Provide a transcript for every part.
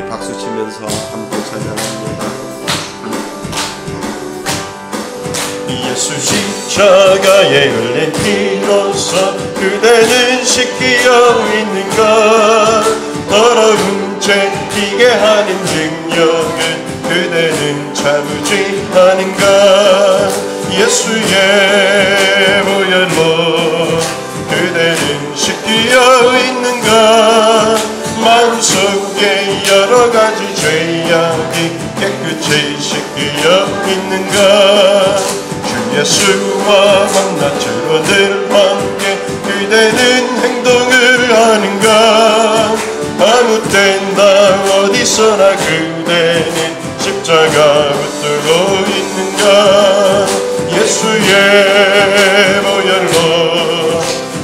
박수 치면서 함께 찬양합니다. 예수 십자가에 흘린 피로써 그대는 씻기어 있는가? 더러운 죄 피게 하는 능력은 그대는 참으지 않은가? 예수의 보혈로 그대는 씻기어 있는가? 마음속에 여러가지 죄악이 깨끗이 씻기어 있는가? 주 예수와 밤낮으로 늘 함께 그대는 행동을 하는가? 아무 때나 어디서나 그대는 십자가 붙들고 있는가? 예수의 보혈로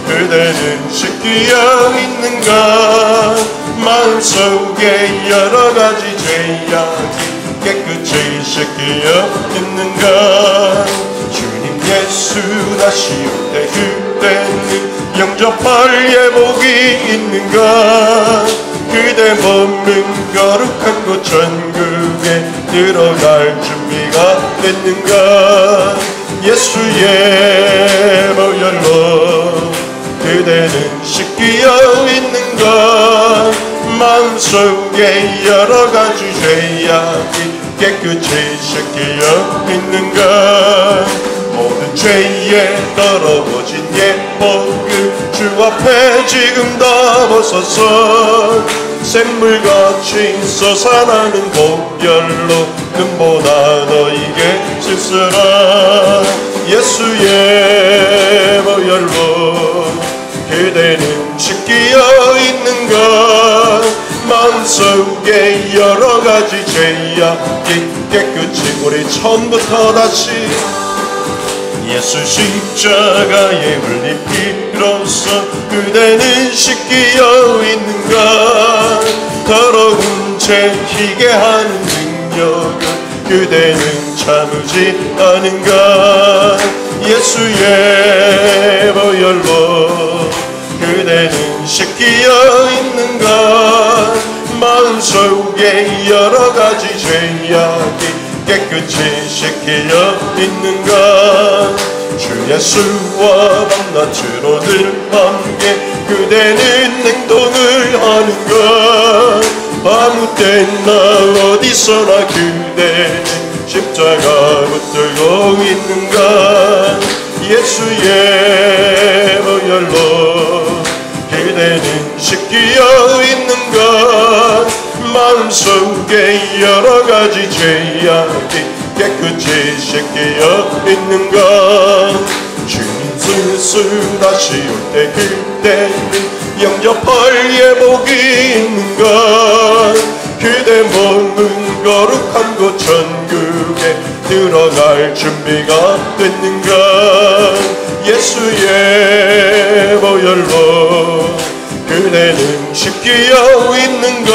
그대는 씻기어 있는가? 마음속에 여러가지 죄악이 깨끗이 씻기어 있는가? 주님 예수 다시 올 때 그대는 영접할 예복이 있는가? 그대 머문 거룩한 곳 천국에 들어갈 준비가 됐는가? 예수의 보혈로 그대는 씻기어 있는가? 마음속에 여러가지 죄악이 깨끗이 씻기어 있는가? 모든 죄에 더러워진 예복을 주 앞에 지금 다 벗어서 샘물같이 솟아나는 보혈로 눈보다 너에게 쓸쓸한 예수의 보혈로 그대는 씻기어 있는가? 마음속에 여러가지 죄악이 깨끗이 우리 처음부터 다시 예수 십자가에 흘린 피로써 그대는 씻기어 있는가? 더러운 죄 희게 하는 능력은 그대는 참으지 않은가? 예수의 보혈로 그대는 씻기어 있는가? 마음속에 여러가지 죄악이 깨끗이 씻기어 있는가? 주 예수와 밤낮으로 늘 함께 그대는 행동을 하는가? 아무 때나 어디서나 그대는 십자가 붙들고 있는가? 예수의 보혈로 그대는 씻기어 있는가? 마음속에 여러가지 죄악이 깨끗이 씻기어 있는가? 주님 슬슬 다시 올 때 그대는 영접할 예복이 있는가? 그대 머문 거룩한 곳 천국에 들어갈 준비가 됐는가? 예수의 보혈로 그대는 씻기어 있는가?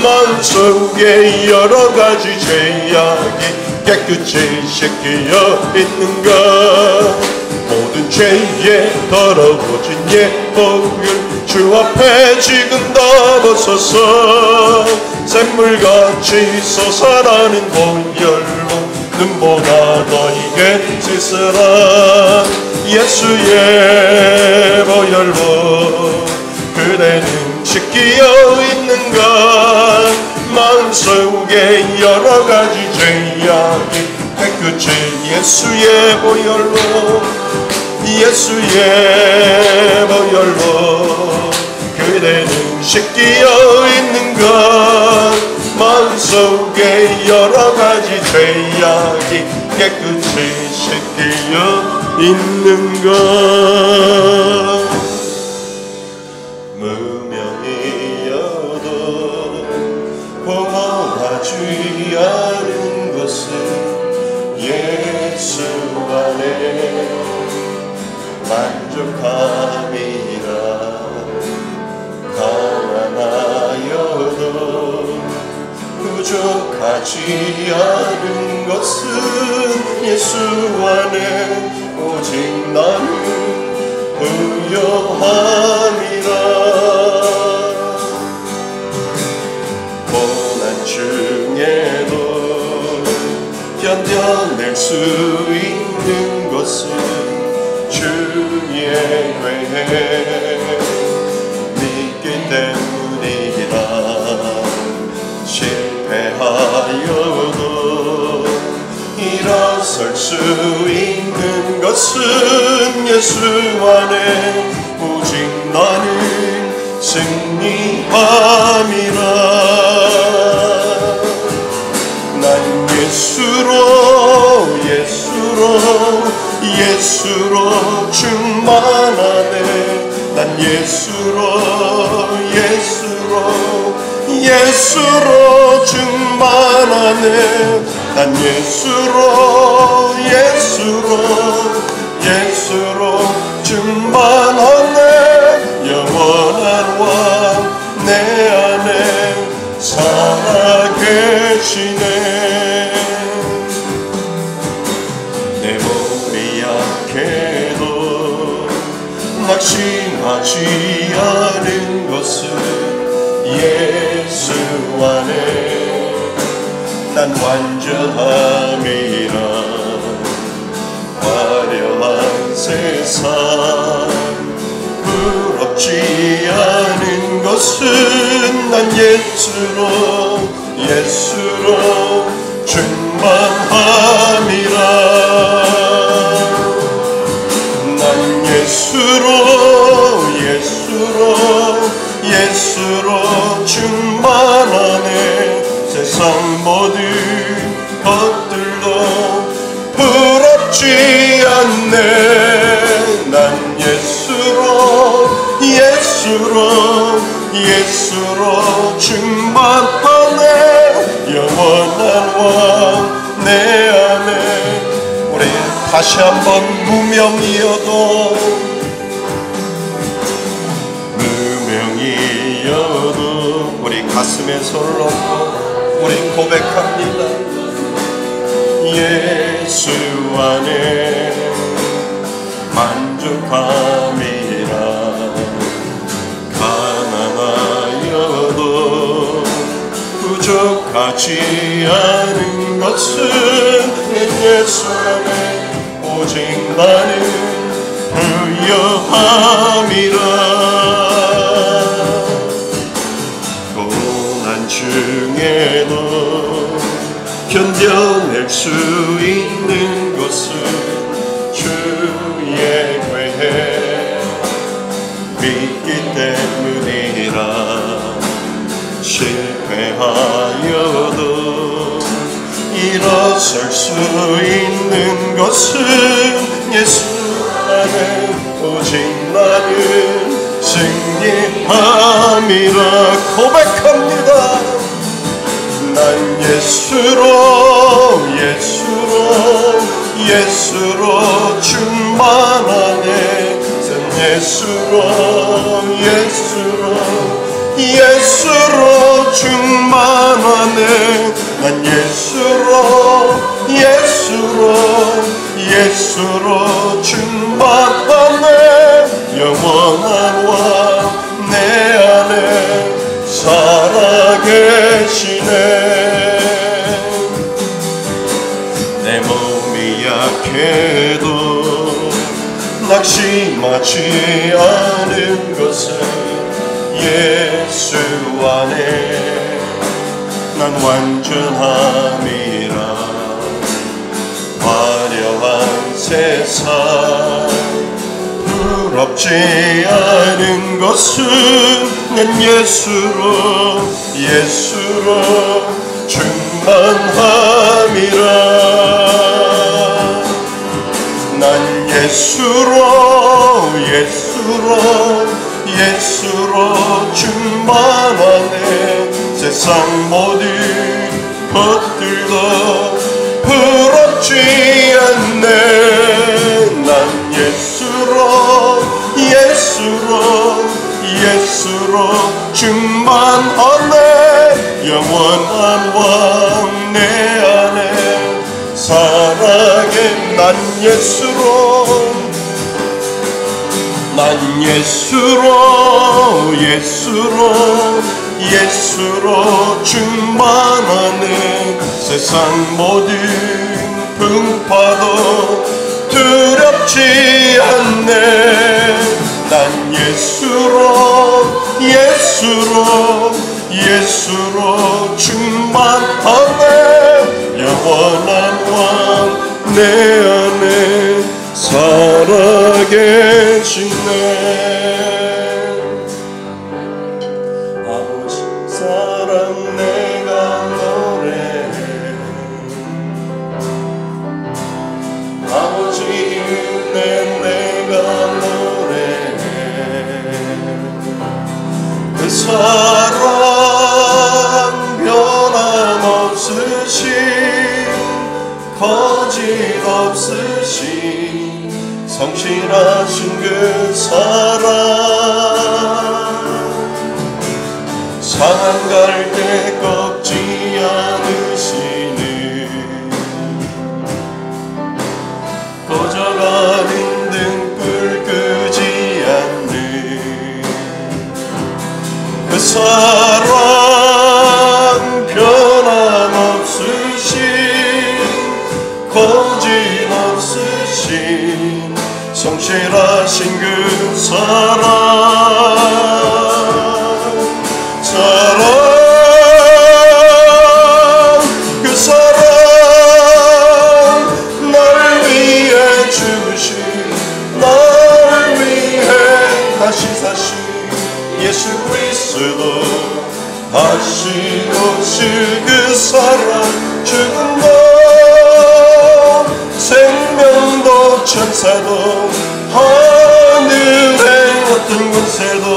마음속에 여러가지 죄악이 깨끗이 씻기어 있는가? 모든 죄에 더러워진 예복을 주 앞에 지금 다 벗어서 샘물같이 솟아나는 보혈로 눈보다 너에게 쓸쓸한 예수의 보혈로 그대는 씻기어 있는가? 마음속에 여러가지 죄악이 깨끗이 예수의 보혈로 예수의 보혈로 그대는 씻기어 있는가? 마음속에 여러가지 죄악이 깨끗이 씻기어 있는가? 무명이어도 보호하지 않은 것은 예수 안에 만족함이라. 가난하여도 부족하지 않은 것은 예수 안에 오직 나는 부요함이라. 수 있는 것은 예수 안에 오직 나는 승리함이라. 난 예수로 충만하네. 난 예수로 충만하네. 난 예수로 충만하네. 영원한 왕 내 안에 살아계시네. 내 몸이 약해도 낙심하지 않은 것은 예수 안에 난 완전함이라. 화려한 세상 부럽지 않은 것은 난 예수로 충만함이라. 난 예수로 충만하네. 세상 모든 것들도 부럽지 않네. 난 예수로 충만하네. 영원한 왕 내 안에. 우리 다시 한번 무명이어도 우리 가슴에 손을 얹고 우리 고백합니다. 예수 안에 만족함이라. 가난하여도 부족하지 않은 것은 내 예수 안에 오직 나는 부여함이라. 고난 중에도 견뎌낼 수 있는 것은 주의 괴해 믿기 때문이라. 실패하여도 일어설 수 있는 것은 예수 안에 오직 나는 승리함이라. 고백합니다. 난 예수로 충만하네. 예수로 충만하네. 난 예수로 충만하네. 영원한 왕 내 안에 살아계시네. 내 몸이 약해도 낙심하지 않은 것은 예수 안에 난 완전함이라. 화려한 세상 부럽지 않은 것은 난 예수로 충만함이라. 난 예수로 충만하네. 세상 모든 것들도 부럽지 않네. 난 예수로 충만하네. 영원한 왕 내 안에 살아계. 난 예수로 충만하네. 세상 모든 풍파도 두렵지 않네. 난 예수로 충만하네. 영원한 왕 내 그 사랑 변함없으신 거짓없으신 성실하신 그 사랑 상한 갈 때 꺾지 않으시는 꺼져가는 등불 끄지 않는 그 사랑 변함없으신 거짓없으신 성실하신 그 사랑 그 사랑 날 위해 주신 날 위해 다시 사신 예수 그리스도 다시 오실 그 사랑 죽음도 생명도 천사도 하늘의 어떤 권세도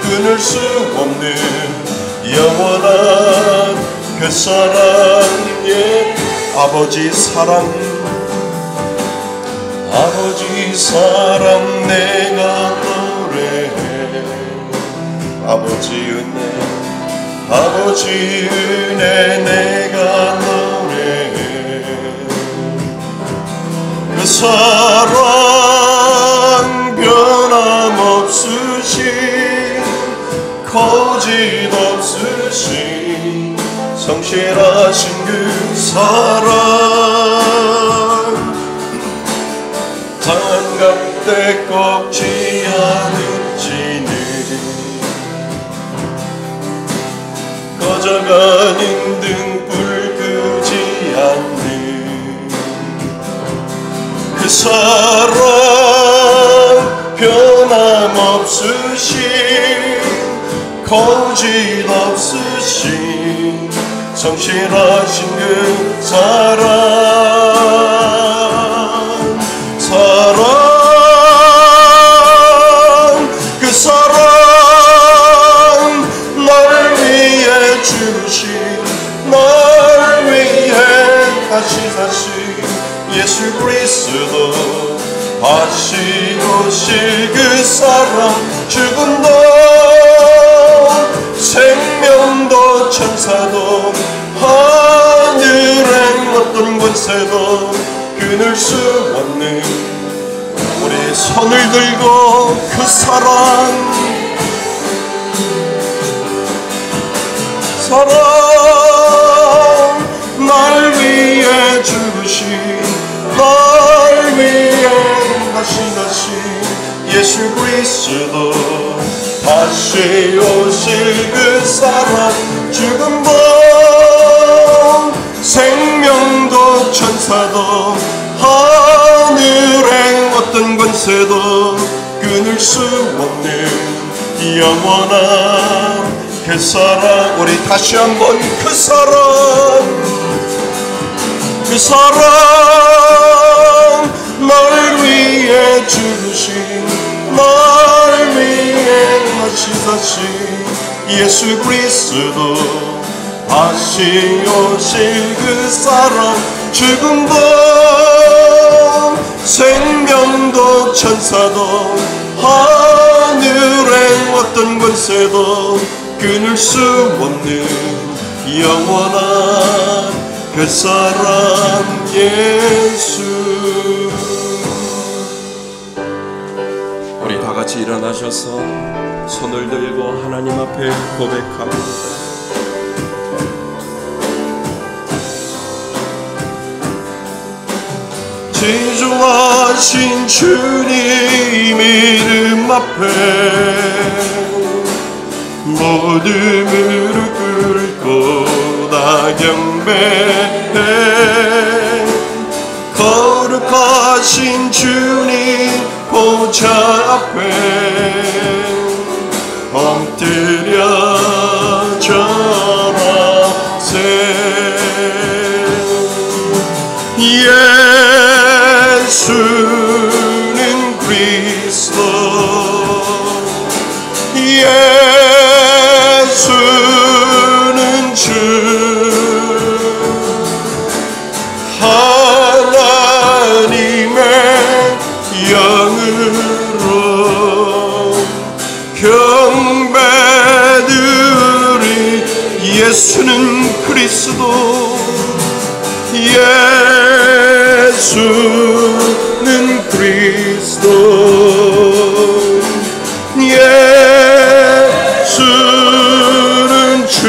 끊을 수 없는 영원한 그 사랑 아버지 사랑 내가 노래해 아버지 은혜 내가 노래해 그 사랑 변함없으신 거짓없으신 성실하신 그 사랑 상한 갈 때 꺾지 않을지는 꺼져가는 등불 끄지 않는 그 사랑 변함없으신 거짓없으신 성실하신 그 사랑 그 사랑 날 위해 주신 날 위해 다시 사신 예수 그리스도 다시 오실 그 사랑 죽음도 생명도 천사도 하늘의 어떤 권세도 끊을 수 없는 우리 손을 들고 그 사랑 날 위해 주신 날 위해 다시 예수 그리스도 다시 오실 그 사랑 죽음도 생명도 천사도 하늘의 어떤 권세도 끊을 수 없는 영원한 그 사랑 우리 다시 한번 그 사랑 날 위해 주신 날 위해 다시 예수 그리스도 다시 오실 그 사랑 죽음도 생명도 천사도 하늘의 어떤 권세도 끊을 수 없는 영원한 그 사랑 예수 우리 다 같이 일어나셔서 손을 들고 하나님 앞에 고백합니다. 지존하신 주님 이름 앞에 모두 무릎 꿇고 다 경배해 거룩하신 주님 보좌 앞에 엎드려 절하세 예수는 그리스도 예수는 예수는 그리스도 예수는 그리스도 예수는 주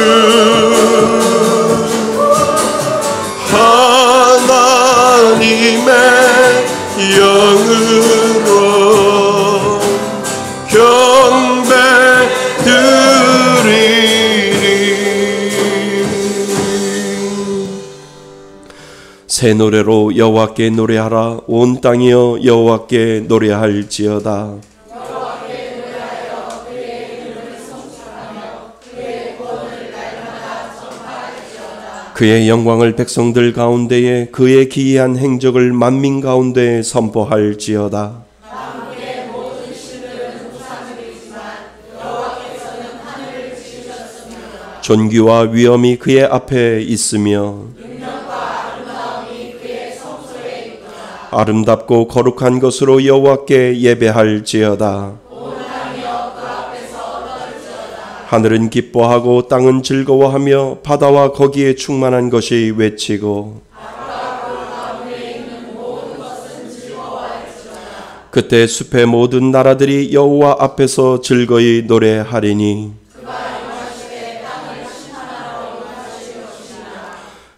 하나님의 영으로 경배드리리. 새 노래로 여호와께 노래하라. 온 땅이여 여호와께 노래할지어다. 그의 영광을 백성들 가운데에 그의 기이한 행적을 만민 가운데 선포할지어다. 존귀와 위엄이 그의 앞에 있으며 아름답고 거룩한 것으로 여호와께 예배할지어다. 하늘은 기뻐하고 땅은 즐거워하며 바다와 거기에 충만한 것이 외치고 그때 숲의 모든 나라들이 여호와 앞에서 즐거이 노래하리니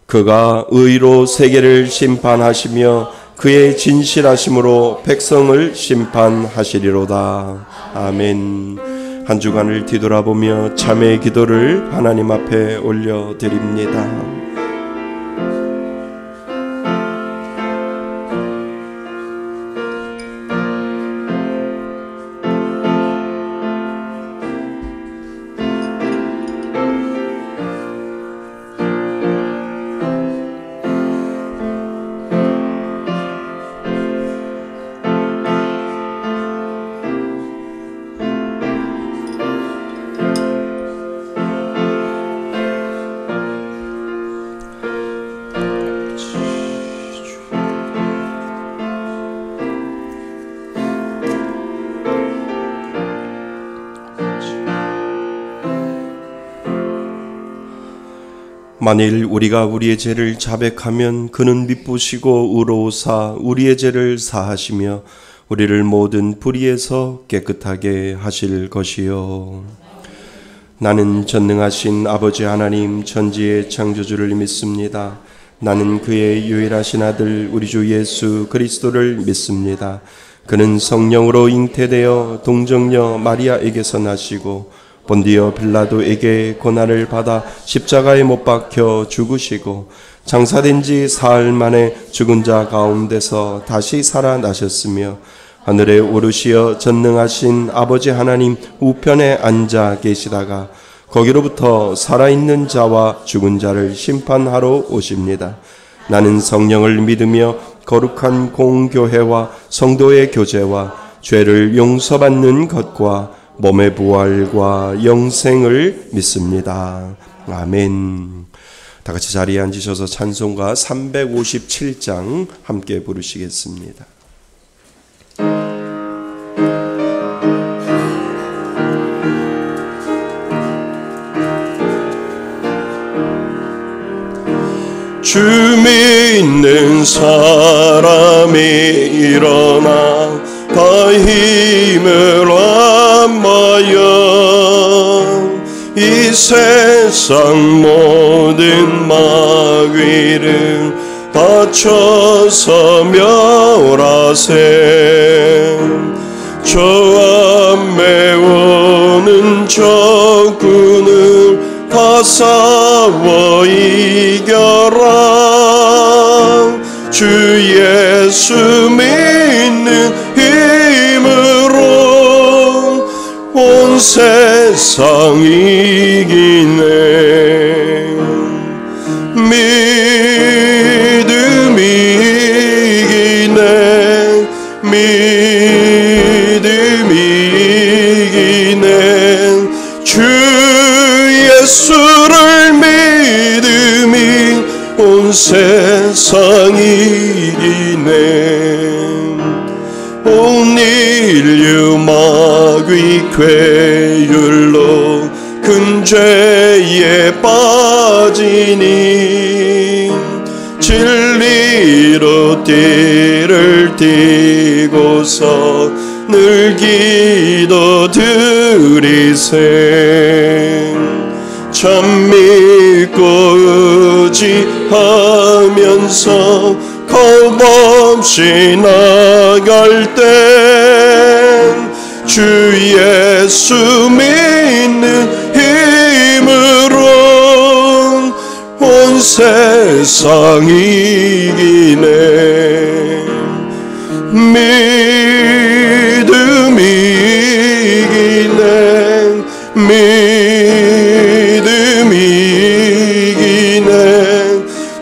그가 의로 세계를 심판하시며 그의 진실하심으로 백성을 심판하시리로다. 아멘. 한 주간을 뒤돌아보며 참회의 기도를 하나님 앞에 올려드립니다. 만일 우리가 우리의 죄를 자백하면 그는 미쁘시고 의로우사 우리의 죄를 사하시며 우리를 모든 불의에서 깨끗하게 하실 것이요. 나는 전능하신 아버지 하나님 천지의 창조주를 믿습니다. 나는 그의 유일하신 아들 우리 주 예수 그리스도를 믿습니다. 그는 성령으로 잉태되어 동정녀 마리아에게서 나시고 본디오 빌라도에게 고난을 받아 십자가에 못 박혀 죽으시고 장사된 지 사흘 만에 죽은 자 가운데서 다시 살아나셨으며 하늘에 오르시어 전능하신 아버지 하나님 우편에 앉아 계시다가 거기로부터 살아있는 자와 죽은 자를 심판하러 오십니다. 나는 성령을 믿으며 거룩한 공교회와 성도의 교제와 죄를 용서받는 것과 몸의 부활과 영생을 믿습니다. 아멘. 다 같이 자리에 앉으셔서 찬송가 357장 함께 부르시겠습니다. 주 믿는 사람이 일어나 다 힘을 모여 이 세상 모든 마귀를 다쳐서 멸하세. 저 앞에 오는 적군을 다 싸워 이겨라. 주 예수 믿는 힘으로 온 세상 이기네. 믿음이 이기네. 믿음이 이기네. 주 예수를 믿음이 온 세상 이기네. 온 인류 마귀 괴율로 큰 죄에 빠지니 진리로 띠를 띠고서 늘 기도 드리세. 참 믿고 의지하면서 겁없이 나갈 땐 주 예수 믿는 힘으로 온 세상 이기네. 믿음이 이기네. 믿음이 이기네.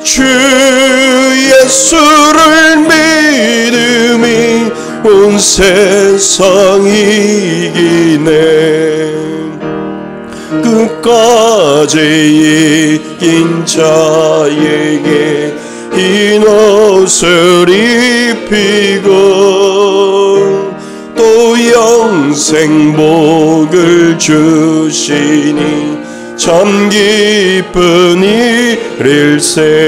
주 예수를 믿음이 온 세상 이기네. 끝까지 이긴 자에게 흰 옷을 입히고 또 영생 복을 주시니 참 기쁜 일일세.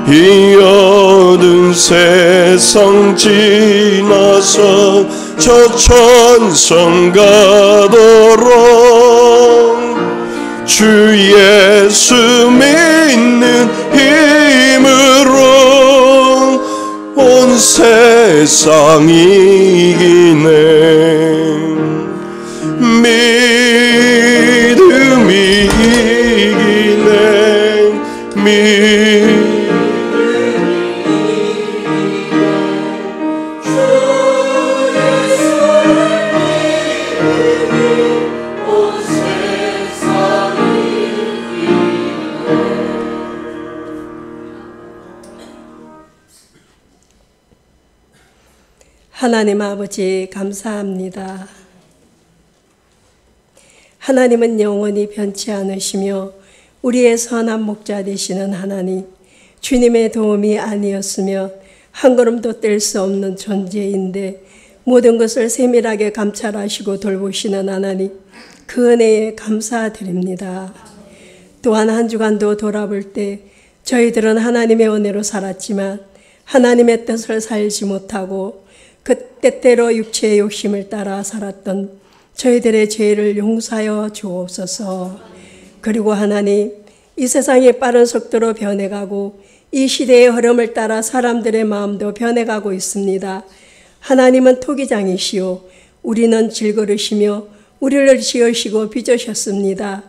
이 어두운 세상 지나서 저 천성 가도록 주 예수 믿는 힘으로 온 세상 이기네. 믿음이 이기네. 하나님 아버지 감사합니다. 하나님은 영원히 변치 않으시며 우리의 선한 목자 되시는 하나님, 주님의 도움이 아니었으면 한 걸음도 뗄 수 없는 존재인데 모든 것을 세밀하게 감찰하시고 돌보시는 하나님, 그 은혜에 감사드립니다. 또한 한 주간도 돌아볼 때 저희들은 하나님의 은혜로 살았지만 하나님의 뜻을 살지 못하고 그 때때로 육체의 욕심을 따라 살았던 저희들의 죄를 용서하여 주옵소서. 그리고 하나님, 이 세상이 빠른 속도로 변해가고 이 시대의 흐름을 따라 사람들의 마음도 변해가고 있습니다. 하나님은 토기장이시오 우리는 질그릇이며 우리를 지으시고 빚으셨습니다.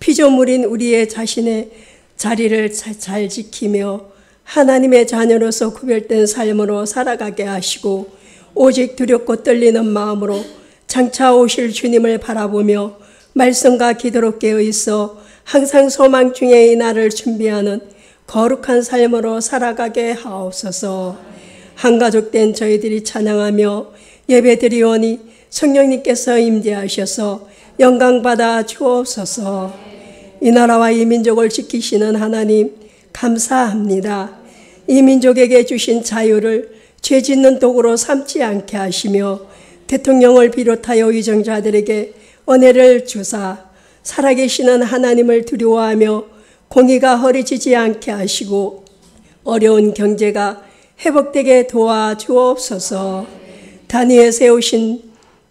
피조물인 우리의 자신의 자리를 잘 지키며 하나님의 자녀로서 구별된 삶으로 살아가게 하시고 오직 두렵고 떨리는 마음으로 장차 오실 주님을 바라보며 말씀과 기도로 깨어있어 항상 소망 중에 이 날을 준비하는 거룩한 삶으로 살아가게 하옵소서. 한가족된 저희들이 찬양하며 예배드리오니 성령님께서 임재하셔서 영광받아 주옵소서. 이 나라와 이 민족을 지키시는 하나님 감사합니다. 이 민족에게 주신 자유를 죄 짓는 도구로 삼지 않게 하시며 대통령을 비롯하여 위정자들에게 은혜를 주사 살아계시는 하나님을 두려워하며 공의가 허리지지 않게 하시고 어려운 경제가 회복되게 도와주옵소서. 단위에 세우신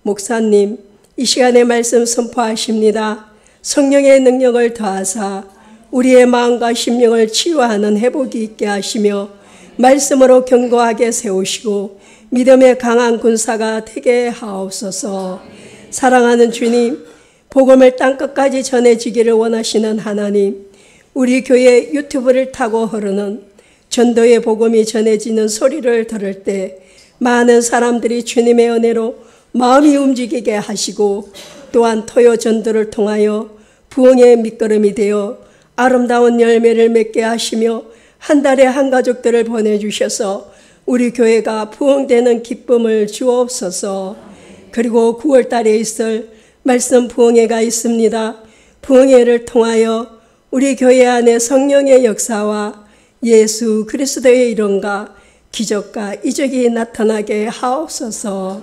목사님, 이 시간에 말씀 선포하십니다. 성령의 능력을 더하사 우리의 마음과 심령을 치유하는 회복이 있게 하시며 말씀으로 견고하게 세우시고 믿음의 강한 군사가 되게 하옵소서. 사랑하는 주님, 복음을 땅끝까지 전해지기를 원하시는 하나님, 우리 교회 유튜브를 타고 흐르는 전도의 복음이 전해지는 소리를 들을 때 많은 사람들이 주님의 은혜로 마음이 움직이게 하시고 또한 토요 전도를 통하여 부흥의 밑거름이 되어 아름다운 열매를 맺게 하시며 한 달에 한 가족들을 보내주셔서 우리 교회가 부흥되는 기쁨을 주옵소서. 그리고 9월 달에 있을 말씀 부흥회가 있습니다. 부흥회를 통하여 우리 교회 안에 성령의 역사와 예수 그리스도의 이름과 기적과 이적이 나타나게 하옵소서.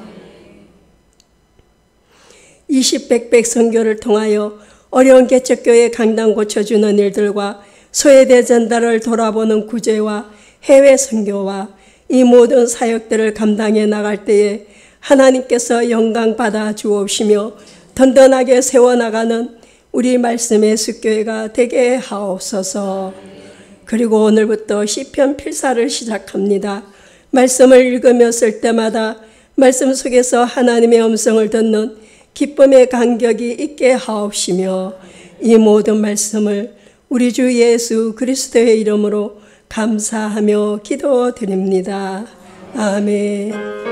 20백백 선교를 통하여 어려운 개척교회 강당 고쳐주는 일들과 소외대 전달을 돌아보는 구제와 해외 선교와 이 모든 사역들을 감당해 나갈 때에 하나님께서 영광 받아 주옵시며 든든하게 세워나가는 우리 말씀의 습교회가 되게 하옵소서. 그리고 오늘부터 시편 필사를 시작합니다. 말씀을 읽으며 쓸 때마다 말씀 속에서 하나님의 음성을 듣는 기쁨의 간격이 있게 하옵시며 이 모든 말씀을 우리 주 예수 그리스도의 이름으로 감사하며 기도드립니다. 아멘.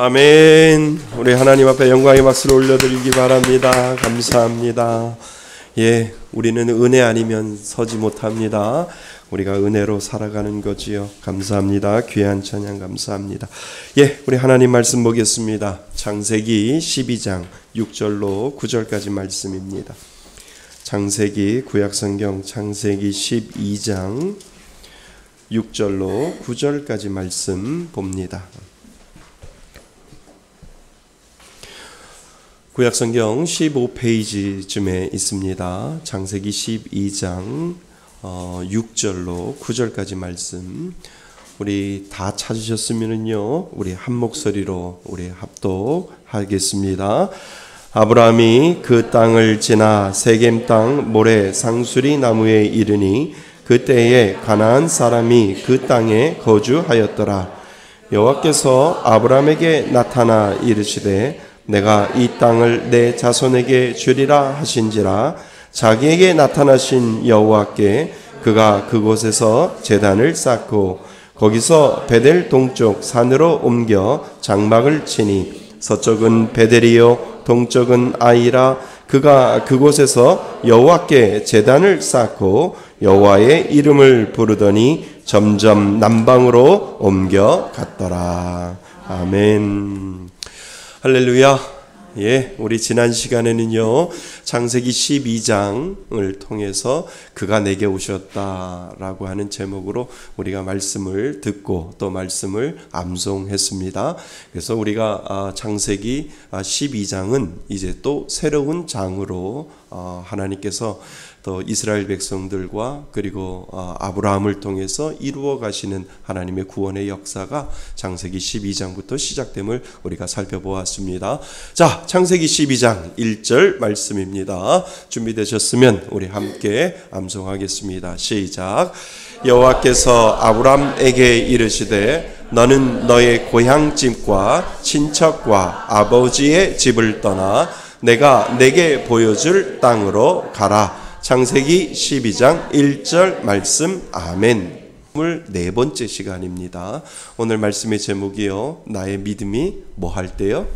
아멘. 우리 하나님 앞에 영광의 박수를 올려드리기 바랍니다. 감사합니다. 예, 우리는 은혜 아니면 서지 못합니다. 우리가 은혜로 살아가는 거지요. 감사합니다. 귀한 찬양 감사합니다. 우리 하나님 말씀 보겠습니다. 창세기 12장 6절로 9절까지 말씀입니다. 창세기 구약성경 창세기 12장 6절로 9절까지 말씀 봅니다. 구약성경 15페이지쯤에 있습니다. 창세기 12장 6절로 9절까지 말씀. 우리 다 찾으셨으면요, 우리 한 목소리로 우리 합독하겠습니다. 아브라함이 그 땅을 지나 세겜 땅 모래 상수리 나무에 이르니 그때에 가나안 사람이 그 땅에 거주하였더라. 여호와께서 아브라함에게 나타나 이르시되 내가 이 땅을 내 자손에게 주리라 하신지라. 자기에게 나타나신 여호와께 그가 그곳에서 제단을 쌓고 거기서 베델 동쪽 산으로 옮겨 장막을 치니 서쪽은 베델이요 동쪽은 아이라. 그가 그곳에서 여호와께 제단을 쌓고 여호와의 이름을 부르더니 점점 남방으로 옮겨 갔더라. 아멘. 할렐루야. 우리 지난 시간에는요, 창세기 12장을 통해서 그가 내게 오셨다라고 하는 제목으로 우리가 말씀을 듣고 또 말씀을 암송했습니다. 그래서 우리가 창세기 12장은 이제 또 새로운 장으로 하나님께서 또 이스라엘 백성들과 그리고 아브라함을 통해서 이루어 가시는 하나님의 구원의 역사가 창세기 12장부터 시작됨을 우리가 살펴보았습니다. 자, 창세기 12장 1절 말씀입니다. 준비되셨으면 우리 함께 암송하겠습니다. 시작. 여호와께서 아브라함에게 이르시되 너는 너의 고향집과 친척과 아버지의 집을 떠나 내가 내게 보여줄 땅으로 가라. 창세기 12장 1절 말씀. 아멘. 24번째 시간입니다. 오늘 말씀의 제목이요, 나의 믿음이 뭐 할 때요?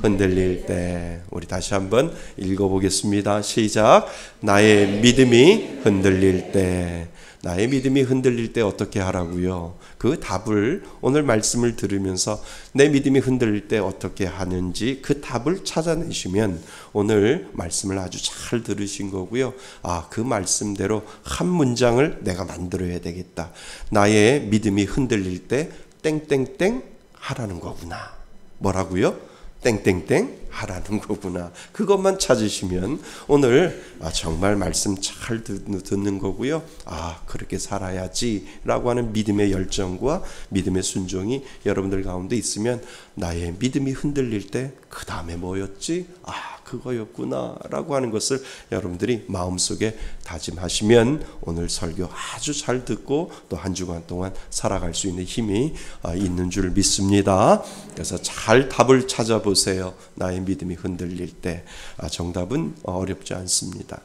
흔들릴 때. 우리 다시 한번 읽어보겠습니다. 시작. 나의 믿음이 흔들릴 때. 나의 믿음이 흔들릴 때 어떻게 하라고요? 그 답을 오늘 말씀을 들으면서 내 믿음이 흔들릴 때 어떻게 하는지 그 답을 찾아내시면 오늘 말씀을 아주 잘 들으신 거고요. 그 말씀대로 한 문장을 내가 만들어야 되겠다. 나의 믿음이 흔들릴 때 땡땡땡 하라는 거구나. 뭐라고요? 땡땡땡 하라는 거구나. 그것만 찾으시면 오늘 정말 말씀 잘 듣는 거고요. 그렇게 살아야지 라고 하는 믿음의 열정과 믿음의 순종이 여러분들 가운데 있으면 나의 믿음이 흔들릴 때 그 다음에 뭐였지? 그거였구나 라고 하는 것을 여러분들이 마음속에 다짐하시면 오늘 설교 아주 잘 듣고 또 한 주간 동안 살아갈 수 있는 힘이 있는 줄 믿습니다. 그래서 잘 답을 찾아보세요. 나의 믿음이 흔들릴 때. 정답은 어렵지 않습니다.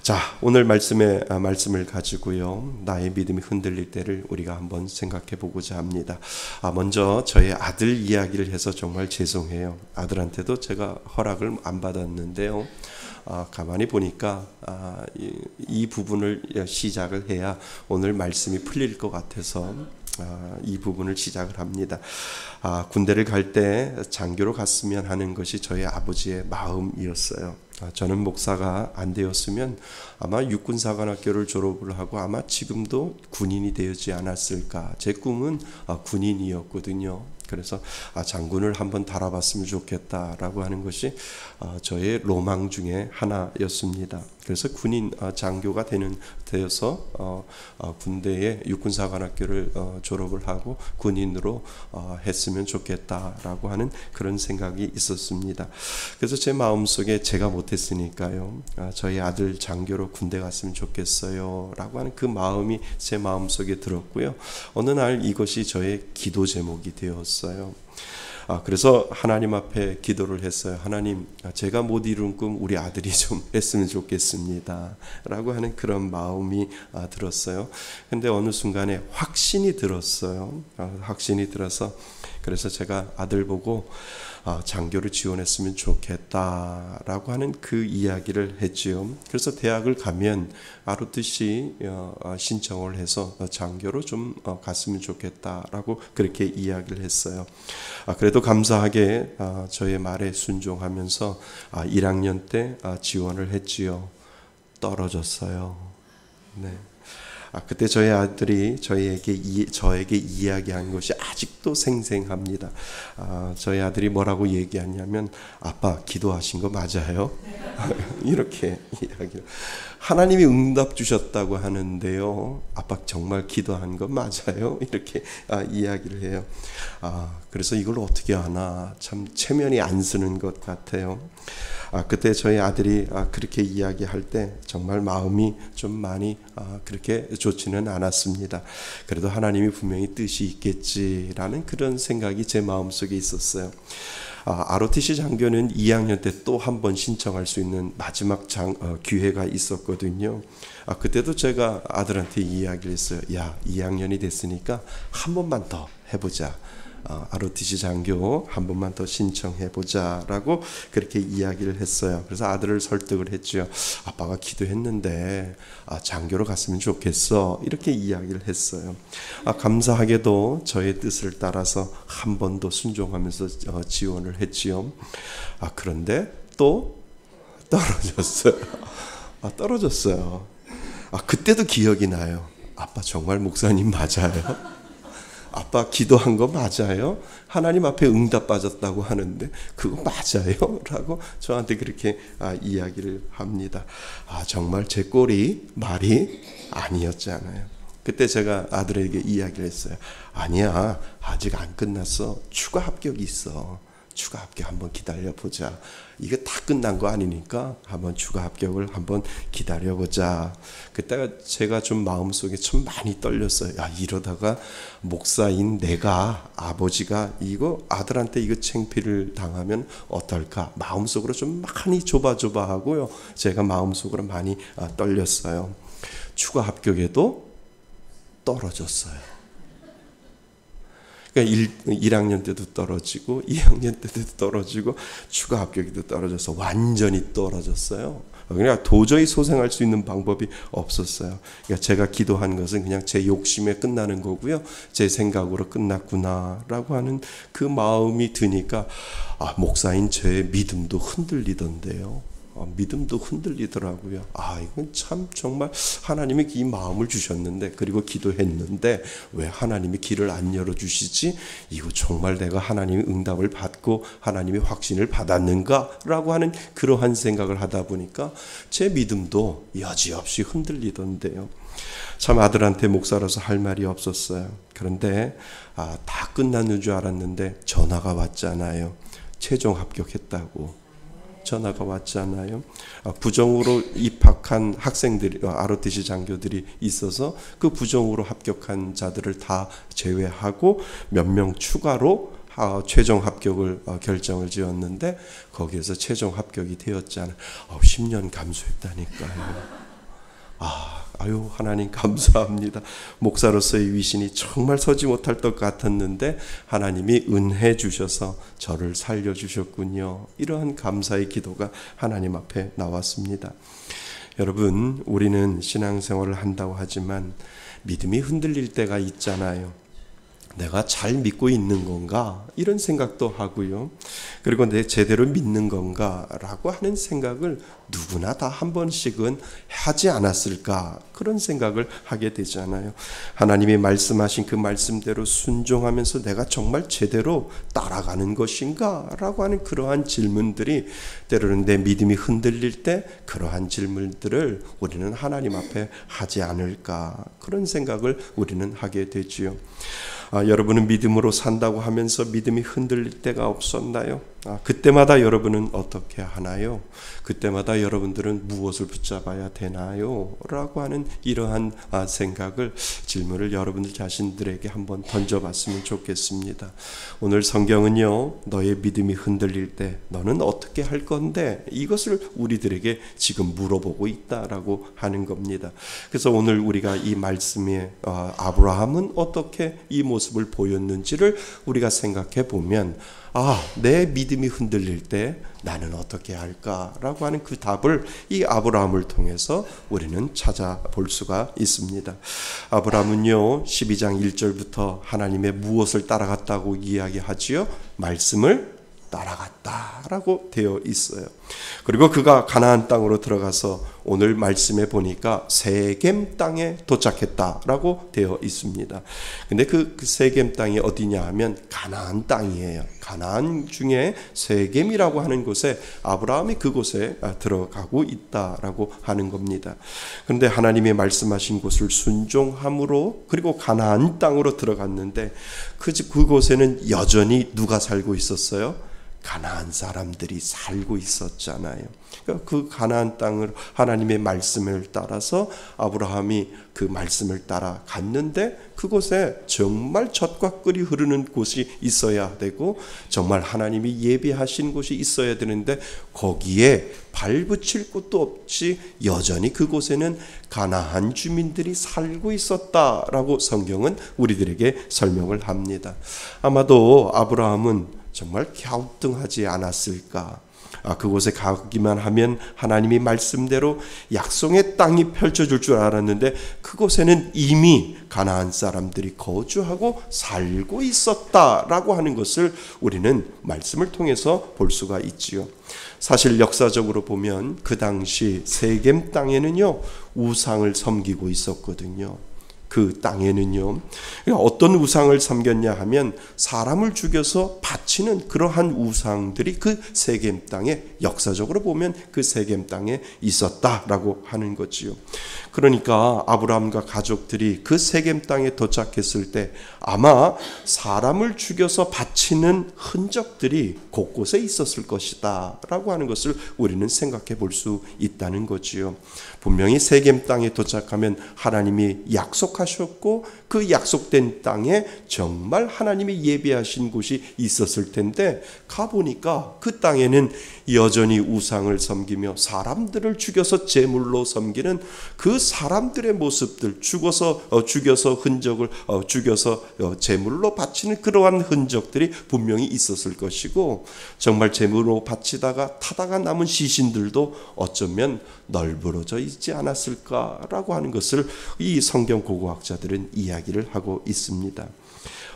자, 오늘 말씀을 가지고요, 나의 믿음이 흔들릴 때를 우리가 한번 생각해 보고자 합니다. 먼저 저의 아들 이야기를 해서 정말 죄송해요. 아들한테도 제가 허락을 안 받았는데요. 가만히 보니까 이 부분을 시작을 해야 오늘 말씀이 풀릴 것 같아서 이 부분을 시작을 합니다. 군대를 갈 때 장교로 갔으면 하는 것이 저희 아버지의 마음이었어요. 저는 목사가 안 되었으면 아마 육군사관학교를 졸업을 하고 아마 지금도 군인이 되지 않았을까. 제 꿈은 군인이었거든요. 그래서 장군을 한번 달아봤으면 좋겠다라고 하는 것이 저의 로망 중에 하나였습니다. 그래서 군인 장교가 되어서 군대의 육군사관학교를 졸업을 하고 군인으로 했으면 좋겠다라고 하는 그런 생각이 있었습니다. 그래서 제 마음속에 제가 못했으니까요, 저희 아들 장교로 군대 갔으면 좋겠어요 라고 하는 그 마음이 제 마음속에 들었고요. 어느 날 이것이 저의 기도 제목이 되었어요. 그래서 하나님 앞에 기도를 했어요. 하나님, 제가 못 이룬 꿈 우리 아들이 좀 했으면 좋겠습니다 라고 하는 그런 마음이 들었어요. 근데 어느 순간에 확신이 들었어요. 확신이 들어서 그래서 제가 아들 보고 장교를 지원했으면 좋겠다라고 하는 그 이야기를 했지요. 그래서 대학을 가면 ROTC 신청을 해서 장교로 좀 갔으면 좋겠다라고 그렇게 이야기를 했어요. 그래도 감사하게 저의 말에 순종하면서 1학년 때 지원을 했지요. 떨어졌어요. 네. 그때 저희 아들이 저에게 이야기한 것이 아직도 생생합니다. 저희 아들이 뭐라고 얘기하냐면 아빠 기도하신 거 맞아요? 이렇게 이야기를. 하나님이 응답 주셨다고 하는데요. 아빠 정말 기도한 거 맞아요? 이렇게 이야기를 해요. 그래서 이걸 어떻게 하나 참 체면이 안 쓰는 것 같아요. 그때 저희 아들이 그렇게 이야기할 때 정말 마음이 좀 많이 그렇게 좋지는 않았습니다. 그래도 하나님이 분명히 뜻이 있겠지라는 그런 생각이 제 마음속에 있었어요. ROTC 장교는 2학년 때 또 한 번 신청할 수 있는 마지막 기회가 있었거든요. 그때도 제가 아들한테 이야기를 했어요. 야, 2학년이 됐으니까 한 번만 더 해보자. ROTC 장교 한 번만 더 신청해보자 라고 그렇게 이야기를 했어요. 그래서 아들을 설득을 했죠. 아빠가 기도했는데 장교로 갔으면 좋겠어 이렇게 이야기를 했어요. 감사하게도 저의 뜻을 따라서 한 번 더 순종하면서 지원을 했지요. 그런데 또 떨어졌어요. 떨어졌어요. 그때도 기억이 나요. 아빠 정말 목사님 맞아요? 아빠 기도한 거 맞아요? 하나님 앞에 응답 받았다고 하는데 그거 맞아요? 라고 저한테 그렇게 이야기를 합니다. 정말 제 꼴이 말이 아니었잖아요. 그때 제가 아들에게 이야기를 했어요. 아니야, 아직 안 끝났어. 추가 합격이 있어. 추가 합격 한번 기다려보자. 이거 다 끝난 거 아니니까 한번 추가 합격을 한번 기다려보자. 그때가 제가 좀 마음속에 좀 많이 떨렸어요. 이러다가 목사인 내가, 아버지가 이거 아들한테 이거 창피를 당하면 어떨까. 마음속으로 좀 많이 조바조바하고요. 제가 마음속으로 많이 떨렸어요. 추가 합격에도 떨어졌어요. 그러니까 1학년 때도 떨어지고 2학년 때도 떨어지고 추가 합격에도 떨어져서 완전히 떨어졌어요. 그러니까 도저히 소생할 수 있는 방법이 없었어요. 그러니까 제가 기도한 것은 그냥 제 욕심에 끝나는 거고요. 제 생각으로 끝났구나라고 하는 그 마음이 드니까 목사인 제 믿음도 흔들리던데요. 믿음도 흔들리더라고요. 이건 참 정말 하나님이 이 마음을 주셨는데 그리고 기도했는데 왜 하나님이 길을 안 열어주시지? 이거 정말 내가 하나님의 응답을 받고 하나님의 확신을 받았는가라고 하는 그러한 생각을 하다 보니까 제 믿음도 여지없이 흔들리던데요. 참 아들한테 목사로서 할 말이 없었어요. 그런데 다 끝났는 줄 알았는데 전화가 왔잖아요. 최종 합격했다고. 전화가 왔잖아요. 부정으로 입학한 학생들이 ROTC 장교들이 있어서 그 부정으로 합격한 자들을 다 제외하고 몇 명 추가로 최종 합격을 결정을 지었는데 거기에서 최종 합격이 되었잖아요. 10년 감수했다니까요. 하나님 감사합니다. 목사로서의 위신이 정말 서지 못할 것 같았는데 하나님이 은혜 주셔서 저를 살려주셨군요. 이러한 감사의 기도가 하나님 앞에 나왔습니다. 여러분, 우리는 신앙생활을 한다고 하지만 믿음이 흔들릴 때가 있잖아요. 내가 잘 믿고 있는 건가? 이런 생각도 하고요. 그리고 내 제대로 믿는 건가? 라고 하는 생각을 누구나 다 한 번씩은 하지 않았을까? 그런 생각을 하게 되잖아요. 하나님이 말씀하신 그 말씀대로 순종하면서 내가 정말 제대로 따라가는 것인가? 라고 하는 그러한 질문들이 때로는 내 믿음이 흔들릴 때 그러한 질문들을 우리는 하나님 앞에 하지 않을까? 그런 생각을 우리는 하게 되지요. 여러분은 믿음으로 산다고 하면서 믿음이 흔들릴 때가 없었나요? 그때마다 여러분은 어떻게 하나요? 그때마다 여러분들은 무엇을 붙잡아야 되나요? 라고 하는 이러한 생각을, 질문을 여러분들 자신들에게 한번 던져봤으면 좋겠습니다. 오늘 성경은요, 너의 믿음이 흔들릴 때 너는 어떻게 할 건데? 이것을 우리들에게 지금 물어보고 있다라고 하는 겁니다. 그래서 오늘 우리가 이 말씀에 아브라함은 어떻게 이 모습을 보였는지를 우리가 생각해 보면, 내 믿음이 흔들릴 때 나는 어떻게 할까라고 하는 그 답을 이 아브라함을 통해서 우리는 찾아볼 수가 있습니다. 아브라함은요, 12장 1절부터 하나님의 무엇을 따라갔다고 이야기하지요? 말씀을 따라갔다라고 되어 있어요. 그리고 그가 가나안 땅으로 들어가서 오늘 말씀에 보니까 세겜 땅에 도착했다라고 되어 있습니다. 근데 그 세겜 땅이 어디냐 하면 가나안 땅이에요. 가나안 중에 세겜이라고 하는 곳에 아브라함이 그곳에 들어가고 있다라고 하는 겁니다. 그런데 하나님이 말씀하신 곳을 순종함으로 그리고 가나안 땅으로 들어갔는데 그곳에는 여전히 누가 살고 있었어요? 가나안 사람들이 살고 있었잖아요. 그 가나안 땅을 하나님의 말씀을 따라서 아브라함이 그 말씀을 따라 갔는데 그곳에 정말 젖과 꿀이 흐르는 곳이 있어야 되고 정말 하나님이 예비하신 곳이 있어야 되는데 거기에 발붙일 곳도 없이 여전히 그곳에는 가나안 주민들이 살고 있었다라고 성경은 우리들에게 설명을 합니다. 아마도 아브라함은 정말 갸우뚱하지 않았을까? 그곳에 가기만 하면 하나님이 말씀대로 약속의 땅이 펼쳐질 줄 알았는데 그곳에는 이미 가나안 사람들이 거주하고 살고 있었다라고 하는 것을 우리는 말씀을 통해서 볼 수가 있지요. 사실 역사적으로 보면 그 당시 세겜 땅에는요, 우상을 섬기고 있었거든요. 그 땅에는요, 어떤 우상을 섬겼냐 하면 사람을 죽여서 바치는 그러한 우상들이 그 세겜 땅에, 역사적으로 보면 그 세겜 땅에 있었다라고 하는 거지요. 그러니까 아브라함과 가족들이 그 세겜 땅에 도착했을 때 아마 사람을 죽여서 바치는 흔적들이 곳곳에 있었을 것이다 라고 하는 것을 우리는 생각해 볼 수 있다는 거지요. 분명히 세겜 땅에 도착하면 하나님이 약속하셨고 그 약속된 땅에 정말 하나님이 예비하신 곳이 있었을 텐데 가보니까 그 땅에는 여전히 우상을 섬기며 사람들을 죽여서 제물로 섬기는 그 사람들의 모습들, 죽여서 흔적을 죽여서 제물로 바치는 그러한 흔적들이 분명히 있었을 것이고 정말 제물로 바치다가 타다가 남은 시신들도 어쩌면 널브러져 있지 않았을까라고 하는 것을 이 성경 고고학자들은 이야기를 하고 있습니다.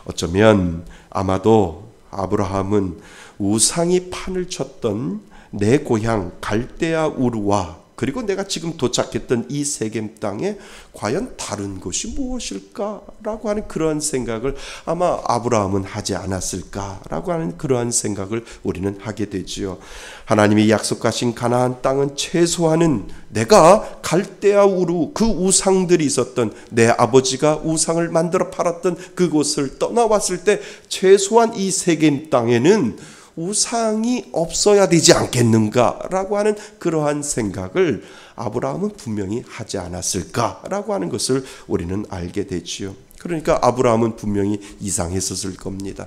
어쩌면 아마도 아브라함은 우상이 판을 쳤던 내 고향 갈대아 우르와 그리고 내가 지금 도착했던 이 세겜 땅에 과연 다른 곳이 무엇일까라고 하는 그러한 생각을 아마 아브라함은 하지 않았을까라고 하는 그러한 생각을 우리는 하게 되지요. 하나님이 약속하신 가나안 땅은 최소한은 내가 갈대아 우르 그 우상들이 있었던 내 아버지가 우상을 만들어 팔았던 그곳을 떠나왔을 때 최소한 이 세겜 땅에는 우상이 없어야 되지 않겠는가라고 하는 그러한 생각을 아브라함은 분명히 하지 않았을까라고 하는 것을 우리는 알게 되지요. 그러니까 아브라함은 분명히 이상했었을 겁니다.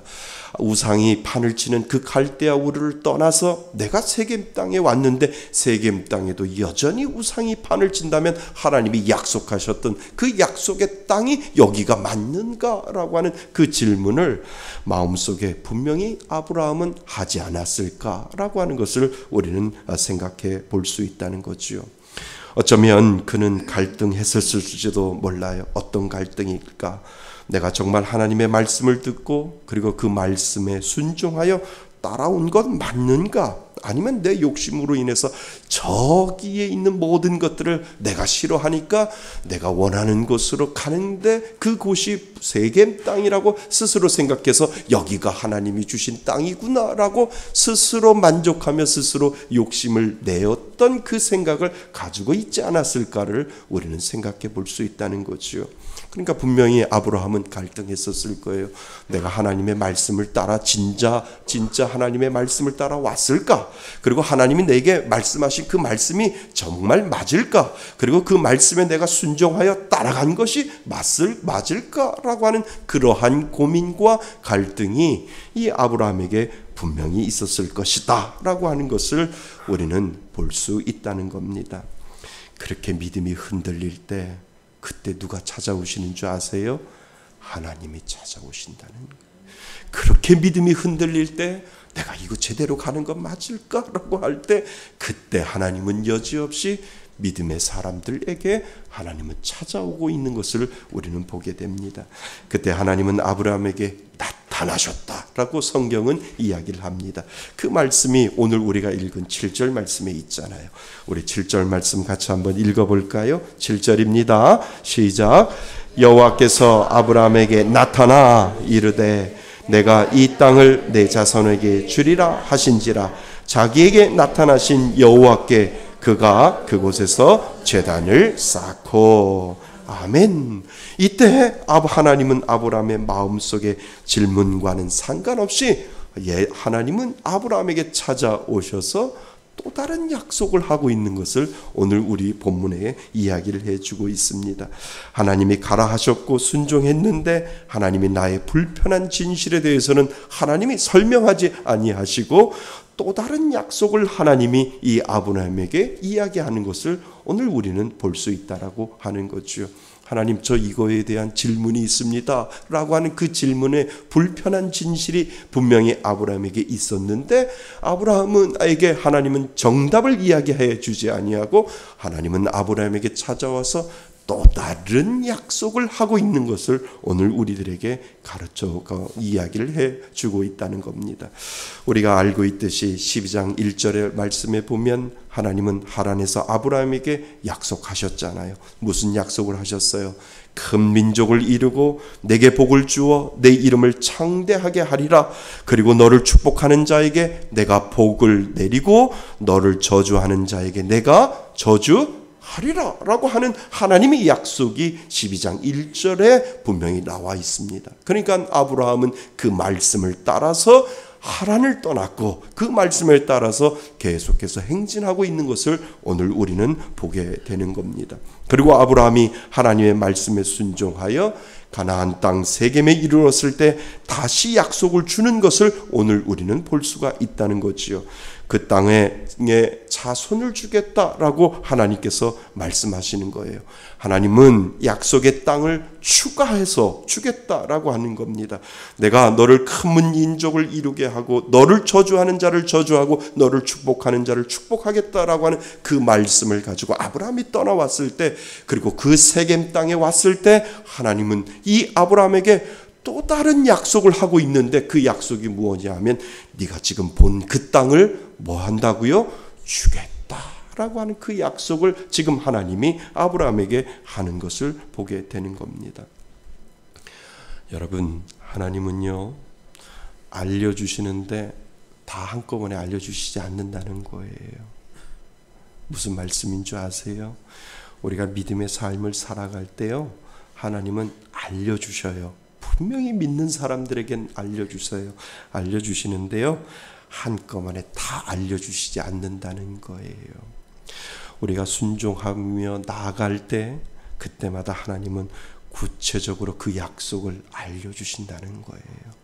우상이 판을 치는 그 갈대아 우르를 떠나서 내가 세겜 땅에 왔는데 세겜 땅에도 여전히 우상이 판을 친다면 하나님이 약속하셨던 그 약속의 땅이 여기가 맞는가라고 하는 그 질문을 마음속에 분명히 아브라함은 하지 않았을까라고 하는 것을 우리는 생각해 볼 수 있다는 거지요. 어쩌면 그는 갈등했었을지도 몰라요. 어떤 갈등일까? 내가 정말 하나님의 말씀을 듣고 그리고 그 말씀에 순종하여 따라온 것 맞는가? 아니면 내 욕심으로 인해서 저기에 있는 모든 것들을 내가 싫어하니까 내가 원하는 곳으로 가는데 그곳이 세겜 땅이라고 스스로 생각해서 여기가 하나님이 주신 땅이구나라고 스스로 만족하며 스스로 욕심을 내었던 그 생각을 가지고 있지 않았을까를 우리는 생각해 볼 수 있다는 거지요. 그러니까 분명히 아브라함은 갈등했었을 거예요. 내가 하나님의 말씀을 따라 진짜 하나님의 말씀을 따라 왔을까? 그리고 하나님이 내게 말씀하신 그 말씀이 정말 맞을까? 그리고 그 말씀에 내가 순종하여 따라간 것이 맞을까라고 하는 그러한 고민과 갈등이 이 아브라함에게 분명히 있었을 것이다 라고 하는 것을 우리는 볼 수 있다는 겁니다. 그렇게 믿음이 흔들릴 때 그때 누가 찾아오시는 줄 아세요? 하나님이 찾아오신다는 거예요. 그렇게 믿음이 흔들릴 때 내가 이거 제대로 가는 건 맞을까라고 할 때 그때 하나님은 여지없이 믿음의 사람들에게 하나님은 찾아오고 있는 것을 우리는 보게 됩니다. 그때 하나님은 아브라함에게 나타나셨다라고 성경은 이야기를 합니다. 그 말씀이 오늘 우리가 읽은 7절 말씀에 있잖아요. 우리 7절 말씀 같이 한번 읽어볼까요? 7절입니다. 시작. 여호와께서 아브라함에게 나타나 이르되 내가 이 땅을 내 자손에게 주리라 하신지라. 자기에게 나타나신 여호와께 그가 그곳에서 제단을 쌓고. 아멘. 이때 하나님은 아브라함의 마음속의 질문과는 상관없이 하나님은 아브라함에게 찾아오셔서 또 다른 약속을 하고 있는 것을 오늘 우리 본문에 이야기를 해주고 있습니다. 하나님이 가라 하셨고 순종했는데 하나님이 나의 불편한 진실에 대해서는 하나님이 설명하지 아니하시고 또 다른 약속을 하나님이 이 아브라함에게 이야기하는 것을 오늘 우리는 볼 수 있다라고 하는 거죠. 하나님, 저 이거에 대한 질문이 있습니다 라고 하는 그 질문에 불편한 진실이 분명히 아브라함에게 있었는데 아브라함에게 하나님은 정답을 이야기해 주지 아니하고 하나님은 아브라함에게 찾아와서 또 다른 약속을 하고 있는 것을 오늘 우리들에게 가르쳐 이야기를 해주고 있다는 겁니다. 우리가 알고 있듯이 12장 1절의 말씀에 보면 하나님은 하란에서 아브라함에게 약속하셨잖아요. 무슨 약속을 하셨어요? 큰 민족을 이루고 내게 복을 주어 내 이름을 창대하게 하리라. 그리고 너를 축복하는 자에게 내가 복을 내리고 너를 저주하는 자에게 내가 저주하리라 라고 하는 하나님의 약속이 12장 1절에 분명히 나와 있습니다. 그러니까 아브라함은 그 말씀을 따라서 하란을 떠났고 그 말씀을 따라서 계속해서 행진하고 있는 것을 오늘 우리는 보게 되는 겁니다. 그리고 아브라함이 하나님의 말씀에 순종하여 가나안 땅 세겜에 이르렀을 때 다시 약속을 주는 것을 오늘 우리는 볼 수가 있다는 거지요. 그 땅에 자손을 주겠다라고 하나님께서 말씀하시는 거예요. 하나님은 약속의 땅을 추가해서 주겠다라고 하는 겁니다. 내가 너를 큰 민족을 이루게 하고 너를 저주하는 자를 저주하고 너를 축복하는 자를 축복하겠다라고 하는 그 말씀을 가지고 아브라함이 떠나왔을 때 그리고 그 세겜 땅에 왔을 때 하나님은 이 아브라함에게 또 다른 약속을 하고 있는데 그 약속이 무엇이냐 하면 네가 지금 본 그 땅을 뭐 한다고요? 주겠다라고 하는 그 약속을 지금 하나님이 아브라함에게 하는 것을 보게 되는 겁니다. 여러분, 하나님은요 알려주시는데 다 한꺼번에 알려주시지 않는다는 거예요. 무슨 말씀인 줄 아세요? 우리가 믿음의 삶을 살아갈 때요 하나님은 알려주셔요. 분명히 믿는 사람들에겐 알려주시는데요 한꺼번에 다 알려주시지 않는다는 거예요. 우리가 순종하며 나아갈 때 그때마다 하나님은 구체적으로 그 약속을 알려주신다는 거예요.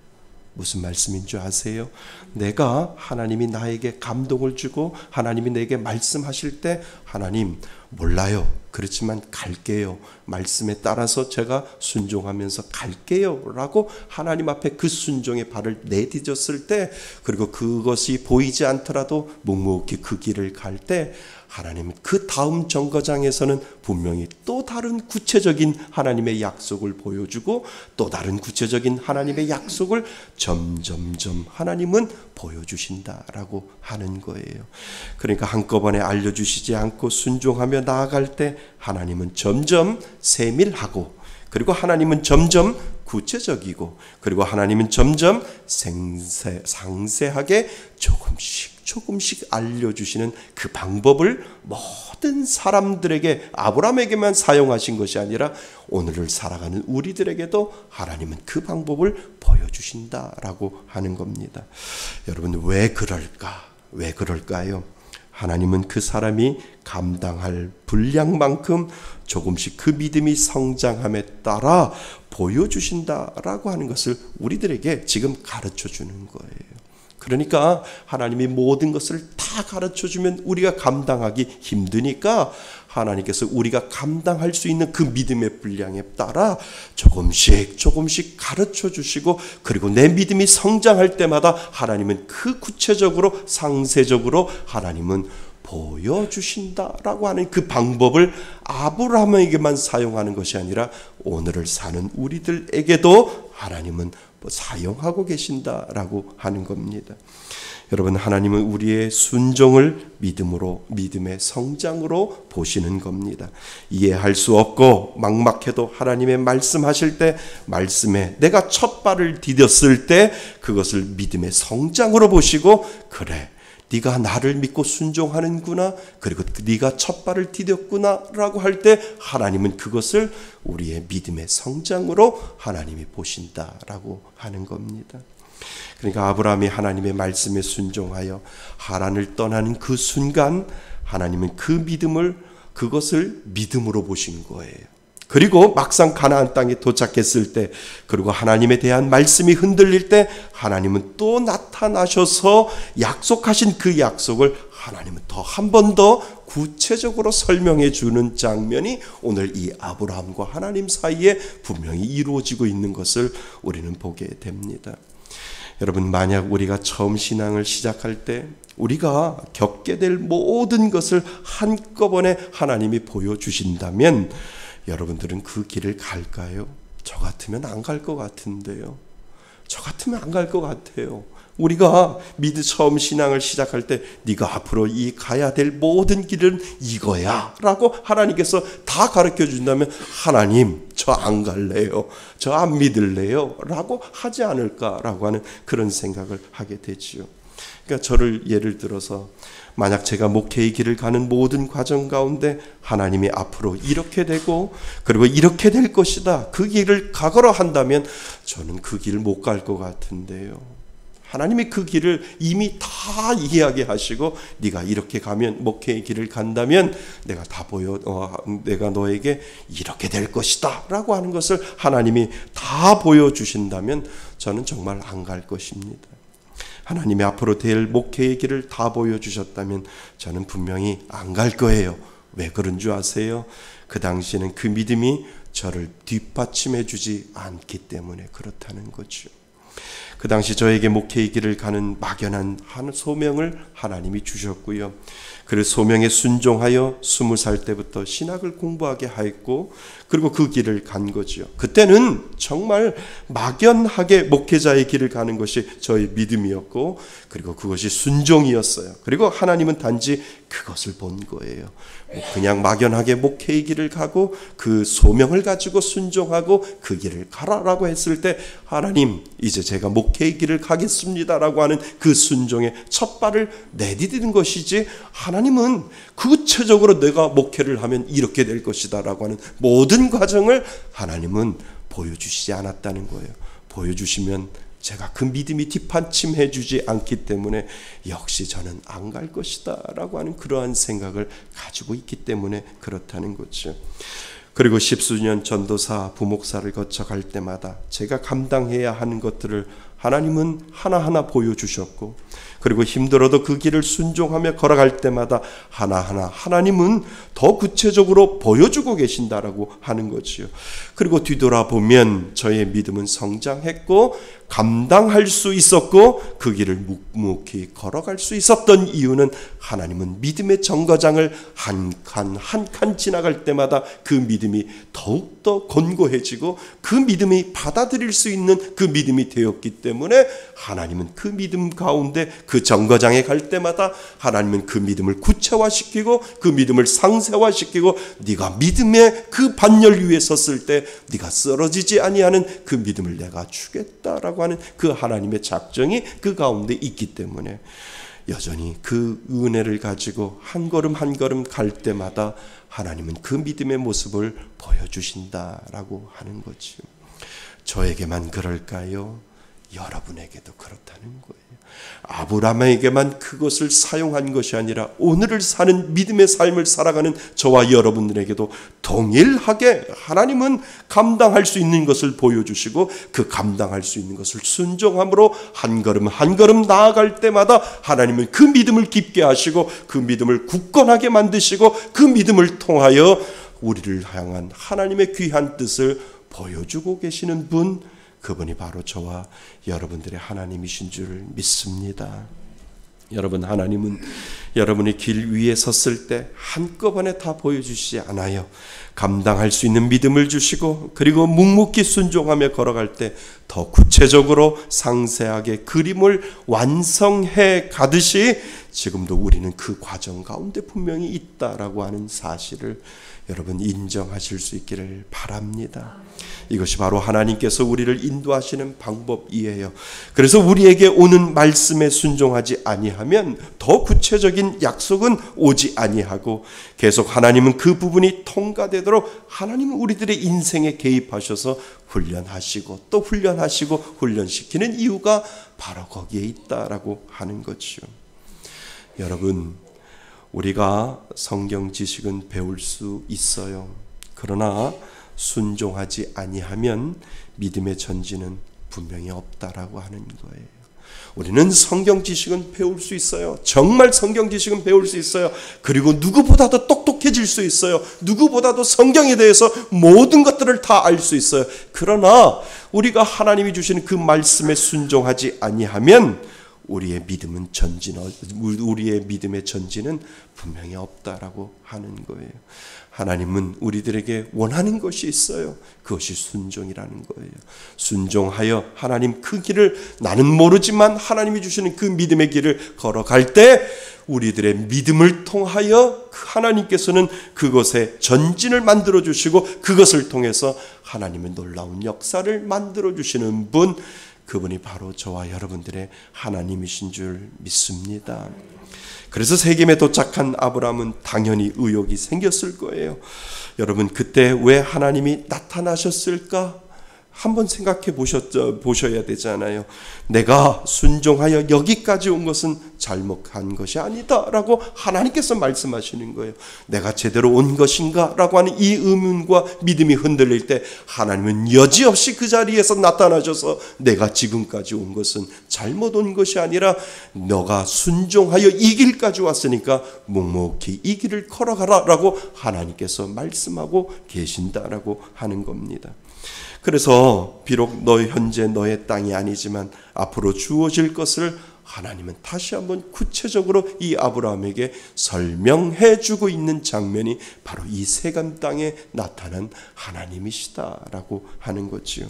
무슨 말씀인 줄 아세요? 내가 하나님이 나에게 감동을 주고 하나님이 내게 말씀하실 때 하나님 몰라요. 그렇지만 갈게요. 말씀에 따라서 제가 순종하면서 갈게요 라고 하나님 앞에 그 순종의 발을 내딛었을 때 그리고 그것이 보이지 않더라도 묵묵히 그 길을 갈 때 하나님은 그 다음 정거장에서는 분명히 또 다른 구체적인 하나님의 약속을 보여주고 또 다른 구체적인 하나님의 약속을 점점점 하나님은 보여주신다라고 하는 거예요. 그러니까 한꺼번에 알려주시지 않고 순종하며 나아갈 때 하나님은 점점 세밀하고 그리고 하나님은 점점 구체적이고, 그리고 하나님은 점점 상세하게 조금씩 알려주시는 그 방법을 모든 사람들에게, 아브라함에게만 사용하신 것이 아니라 오늘을 살아가는 우리들에게도 하나님은 그 방법을 보여주신다라고 하는 겁니다. 여러분, 왜 그럴까요? 하나님은 그 사람이 감당할 분량만큼 조금씩 그 믿음이 성장함에 따라 보여주신다라고 하는 것을 우리들에게 지금 가르쳐 주는 거예요. 그러니까 하나님이 모든 것을 다 가르쳐주면 우리가 감당하기 힘드니까 하나님께서 우리가 감당할 수 있는 그 믿음의 분량에 따라 조금씩 가르쳐 주시고, 그리고 내 믿음이 성장할 때마다 하나님은 그 구체적으로 상세적으로 하나님은 보여주신다라고 하는 그 방법을 아브라함에게만 사용하는 것이 아니라 오늘을 사는 우리들에게도 하나님은 사용하고 계신다라고 하는 겁니다. 여러분, 하나님은 우리의 순종을 믿음의 성장으로 보시는 겁니다. 이해할 수 없고 막막해도 하나님의 말씀하실 때, 말씀에 내가 첫 발을 디뎠을 때 그것을 믿음의 성장으로 보시고, 그래, 네가 나를 믿고 순종하는구나, 그리고 네가 첫 발을 디뎠구나 라고 할 때 하나님은 그것을 우리의 믿음의 성장으로 하나님이 보신다라고 하는 겁니다. 그러니까 아브라함이 하나님의 말씀에 순종하여 하란을 떠나는 그 순간 하나님은 그것을 믿음으로 보신 거예요. 그리고 막상 가나안 땅에 도착했을 때, 그리고 하나님에 대한 말씀이 흔들릴 때 하나님은 또 나타나셔서 약속하신 그 약속을 하나님은 더 한 번 더 구체적으로 설명해 주는 장면이 오늘 이 아브라함과 하나님 사이에 분명히 이루어지고 있는 것을 우리는 보게 됩니다. 여러분, 만약 우리가 처음 신앙을 시작할 때 우리가 겪게 될 모든 것을 한꺼번에 하나님이 보여주신다면 여러분들은 그 길을 갈까요? 저 같으면 안 갈 것 같은데요. 저 같으면 안 갈 것 같아요. 우리가 처음 신앙을 시작할 때 네가 앞으로 가야 될 모든 길은 이거야 라고 하나님께서 다 가르쳐 준다면 하나님, 저 안 갈래요, 저 안 믿을래요 라고 하지 않을까라고 하는 그런 생각을 하게 되지요. 그러니까 저를 예를 들어서 만약 제가 목회의 길을 가는 모든 과정 가운데 하나님이 앞으로 이렇게 되고 그리고 이렇게 될 것이다, 그 길을 가거라 한다면 저는 그 길을 못 갈 것 같은데요. 하나님이 그 길을 이미 다 이해하게 하시고 네가 이렇게 가면, 목회의 길을 간다면 내가 너에게 이렇게 될 것이다 라고 하는 것을 하나님이 다 보여주신다면 저는 정말 안 갈 것입니다. 하나님이 앞으로 될 목회의 길을 다 보여주셨다면 저는 분명히 안 갈 거예요. 왜 그런 줄 아세요? 그 당시에는 그 믿음이 저를 뒷받침해 주지 않기 때문에 그렇다는 거죠. 그 당시 저에게 목회의 길을 가는 막연한 한 소명을 하나님이 주셨고요. 그 소명에 순종하여 20살 때부터 신학을 공부하게 하였고, 그리고 그 길을 간 거죠. 그때는 정말 막연하게 목회자의 길을 가는 것이 저의 믿음이었고, 그리고 그것이 순종이었어요. 그리고 하나님은 단지 그것을 본 거예요. 그냥 막연하게 목회의 길을 가고 그 소명을 가지고 순종하고 그 길을 가라라고 했을 때 하나님, 이제 제가 목회의 길을 가겠습니다라고 하는 그 순종의 첫 발을 내디디는 것이지, 하나님은 구체적으로 내가 목회를 하면 이렇게 될 것이다 라고 하는 모든 과정을 하나님은 보여주시지 않았다는 거예요. 보여주시면 제가 그 믿음이 뒷받침해 주지 않기 때문에 역시 저는 안 갈 것이다 라고 하는 그러한 생각을 가지고 있기 때문에 그렇다는 거죠. 그리고 10수년 전도사, 부목사를 거쳐갈 때마다 제가 감당해야 하는 것들을 하나님은 하나하나 보여주셨고, 그리고 힘들어도 그 길을 순종하며 걸어갈 때마다 하나하나 하나님은 더 구체적으로 보여주고 계신다라고 하는 거지요. 그리고 뒤돌아보면 저의 믿음은 성장했고, 감당할 수 있었고 그 길을 묵묵히 걸어갈 수 있었던 이유는 하나님은 믿음의 정거장을 한 칸 지나갈 때마다 그 믿음이 더욱더 견고해지고 그 믿음이 받아들일 수 있는 그 믿음이 되었기 때문에 하나님은 그 믿음 가운데 그 정거장에 갈 때마다 하나님은 그 믿음을 구체화시키고 그 믿음을 상세화시키고 네가 믿음의 그 반열 위에 섰을 때 네가 쓰러지지 아니하는 그 믿음을 내가 주겠다라고 하는 그 하나님의 작정이 그 가운데 있기 때문에 여전히 그 은혜를 가지고 한 걸음 한 걸음 갈 때마다 하나님은 그 믿음의 모습을 보여주신다라고 하는 거죠. 저에게만 그럴까요? 여러분에게도 그렇다는 거예요. 아브라함에게만 그것을 사용한 것이 아니라 오늘을 사는 믿음의 삶을 살아가는 저와 여러분들에게도 동일하게 하나님은 감당할 수 있는 것을 보여주시고 그 감당할 수 있는 것을 순종함으로 한 걸음 한 걸음 나아갈 때마다 하나님은 그 믿음을 깊게 하시고 그 믿음을 굳건하게 만드시고 그 믿음을 통하여 우리를 향한 하나님의 귀한 뜻을 보여주고 계시는 분, 그분이 바로 저와 여러분들의 하나님이신 줄 믿습니다. 여러분, 하나님은 여러분의 길 위에 섰을 때 한꺼번에 다 보여주시지 않아요. 감당할 수 있는 믿음을 주시고 그리고 묵묵히 순종하며 걸어갈 때 더 구체적으로 상세하게 그림을 완성해 가듯이 지금도 우리는 그 과정 가운데 분명히 있다라고 하는 사실을 여러분 인정하실 수 있기를 바랍니다. 이것이 바로 하나님께서 우리를 인도하시는 방법이에요. 그래서 우리에게 오는 말씀에 순종하지 아니하면 더 구체적인 약속은 오지 아니하고 계속 하나님은 그 부분이 통과되도록 하나님은 우리들의 인생에 개입하셔서 훈련하시고 또 훈련하시고 훈련시키는 이유가 바로 거기에 있다라고 하는 거죠. 여러분, 우리가 성경 지식은 배울 수 있어요. 그러나 순종하지 아니하면 믿음의 전진은 분명히 없다라고 하는 거예요. 우리는 성경 지식은 배울 수 있어요. 정말 성경 지식은 배울 수 있어요. 그리고 누구보다도 똑똑해질 수 있어요. 누구보다도 성경에 대해서 모든 것들을 다 알 수 있어요. 그러나 우리가 하나님이 주시는 그 말씀에 순종하지 아니하면 우리의 믿음의 전진은 분명히 없다라고 하는 거예요. 하나님은 우리들에게 원하는 것이 있어요. 그것이 순종이라는 거예요. 순종하여 하나님 그 길을 나는 모르지만 하나님이 주시는 그 믿음의 길을 걸어갈 때 우리들의 믿음을 통하여 하나님께서는 그것에 전진을 만들어 주시고 그것을 통해서 하나님의 놀라운 역사를 만들어 주시는 분, 그분이 바로 저와 여러분들의 하나님이신 줄 믿습니다. 그래서 세겜에 도착한 아브라함은 당연히 의욕이 생겼을 거예요. 여러분, 그때 왜 하나님이 나타나셨을까? 한번 생각해 보셔야 되잖아요. 내가 순종하여 여기까지 온 것은 잘못한 것이 아니다라고 하나님께서 말씀하시는 거예요. 내가 제대로 온 것인가? 라고 하는 이 의문과 믿음이 흔들릴 때 하나님은 여지없이 그 자리에서 나타나셔서 내가 지금까지 온 것은 잘못 온 것이 아니라 너가 순종하여 이 길까지 왔으니까 묵묵히 이 길을 걸어가라 라고 하나님께서 말씀하고 계신다라고 하는 겁니다. 그래서 비록 현재 너의 땅이 아니지만 앞으로 주어질 것을 하나님은 다시 한번 구체적으로 이 아브라함에게 설명해 주고 있는 장면이 바로 이 세겜 땅에 나타난 하나님이시다라고 하는 거지요.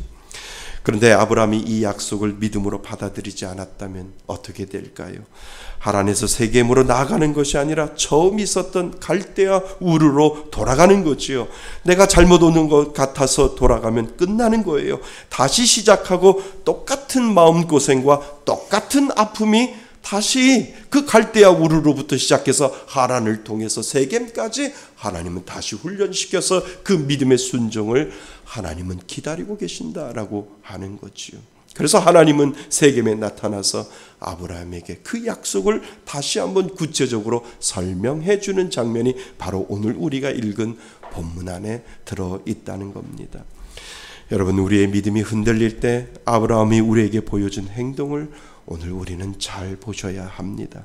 그런데 아브라함이 이 약속을 믿음으로 받아들이지 않았다면 어떻게 될까요? 하란에서 세겜으로 나아가는 것이 아니라 처음 있었던 갈대아 우르로 돌아가는 거지요. 내가 잘못 오는 것 같아서 돌아가면 끝나는 거예요. 다시 시작하고 똑같은 마음고생과 똑같은 아픔이 다시 그 갈대아 우르로부터 시작해서 하란을 통해서 세겜까지 하나님은 다시 훈련시켜서 그 믿음의 순종을 하나님은 기다리고 계신다라고 하는 거지요. 그래서 하나님은 세겜에 나타나서 아브라함에게 그 약속을 다시 한번 구체적으로 설명해 주는 장면이 바로 오늘 우리가 읽은 본문 안에 들어있다는 겁니다. 여러분, 우리의 믿음이 흔들릴 때 아브라함이 우리에게 보여준 행동을 오늘 우리는 잘 보셔야 합니다.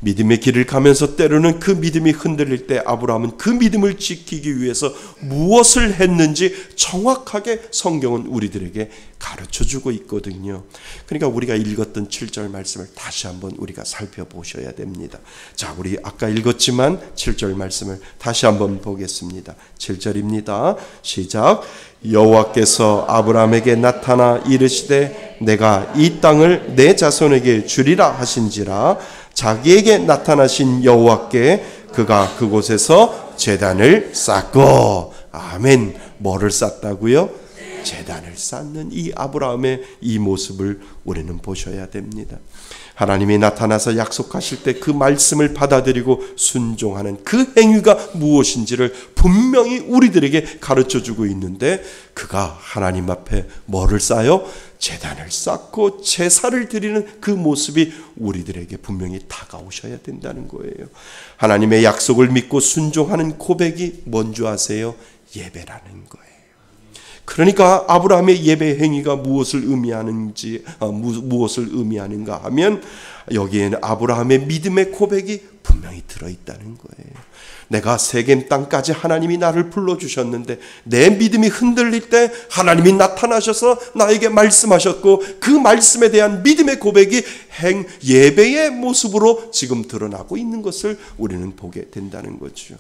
믿음의 길을 가면서 때로는 그 믿음이 흔들릴 때 아브라함은 그 믿음을 지키기 위해서 무엇을 했는지 정확하게 성경은 우리들에게 가르쳐주고 있거든요. 그러니까 우리가 읽었던 7절 말씀을 다시 한번 우리가 살펴보셔야 됩니다. 자, 우리 아까 읽었지만 7절 말씀을 다시 한번 보겠습니다. 7절입니다. 시작. 여호와께서 아브라함에게 나타나 이르시되 내가 이 땅을 내 자손에게 주리라 하신지라. 자기에게 나타나신 여호와께 그가 그곳에서 제단을 쌓고, 아멘. 뭐를 쌓다고요? 제단을 쌓는 이 아브라함의 이 모습을 우리는 보셔야 됩니다. 하나님이 나타나서 약속하실 때 그 말씀을 받아들이고 순종하는 그 행위가 무엇인지를 분명히 우리들에게 가르쳐주고 있는데, 그가 하나님 앞에 뭐를 쌓아요? 제단을 쌓고 제사를 드리는 그 모습이 우리들에게 분명히 다가오셔야 된다는 거예요. 하나님의 약속을 믿고 순종하는 고백이 뭔지 아세요? 예배라는 거예요. 그러니까 아브라함의 예배 행위가 무엇을 의미하는가 하면, 여기에는 아브라함의 믿음의 고백이 분명히 들어있다는 거예요. 내가 세겜 땅까지 하나님이 나를 불러주셨는데 내 믿음이 흔들릴 때 하나님이 나타나셔서 나에게 말씀하셨고, 그 말씀에 대한 믿음의 고백이 예배의 모습으로 지금 드러나고 있는 것을 우리는 보게 된다는 거죠.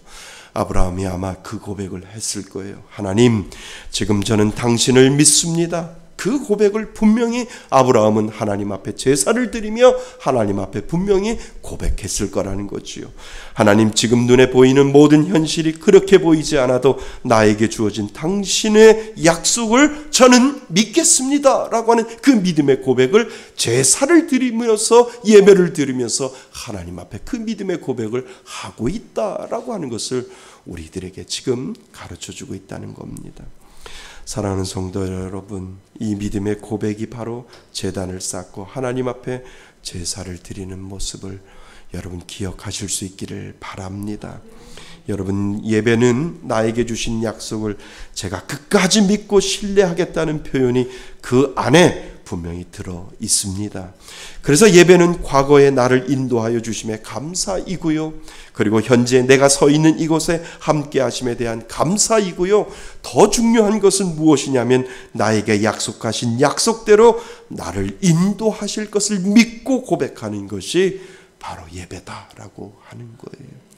아브라함이 아마 그 고백을 했을 거예요. 하나님, 지금 저는 당신을 믿습니다. 그 고백을 분명히 아브라함은 하나님 앞에 제사를 드리며 하나님 앞에 분명히 고백했을 거라는 거지요. 하나님, 지금 눈에 보이는 모든 현실이 그렇게 보이지 않아도 나에게 주어진 당신의 약속을 저는 믿겠습니다 라고 하는 그 믿음의 고백을 제사를 드리면서, 예배를 드리면서 하나님 앞에 그 믿음의 고백을 하고 있다라고 하는 것을 우리들에게 지금 가르쳐주고 있다는 겁니다. 사랑하는 성도 여러분, 이 믿음의 고백이 바로 제단을 쌓고 하나님 앞에 제사를 드리는 모습을 여러분 기억하실 수 있기를 바랍니다. 여러분, 예배는 나에게 주신 약속을 제가 끝까지 믿고 신뢰하겠다는 표현이 그 안에 분명히 들어 있습니다. 그래서 예배는 과거의 나를 인도하여 주심에 감사이고요, 그리고 현재 내가 서 있는 이곳에 함께 하심에 대한 감사이고요, 더 중요한 것은 무엇이냐면 나에게 약속하신 약속대로 나를 인도하실 것을 믿고 고백하는 것이 바로 예배다라고 하는 거예요.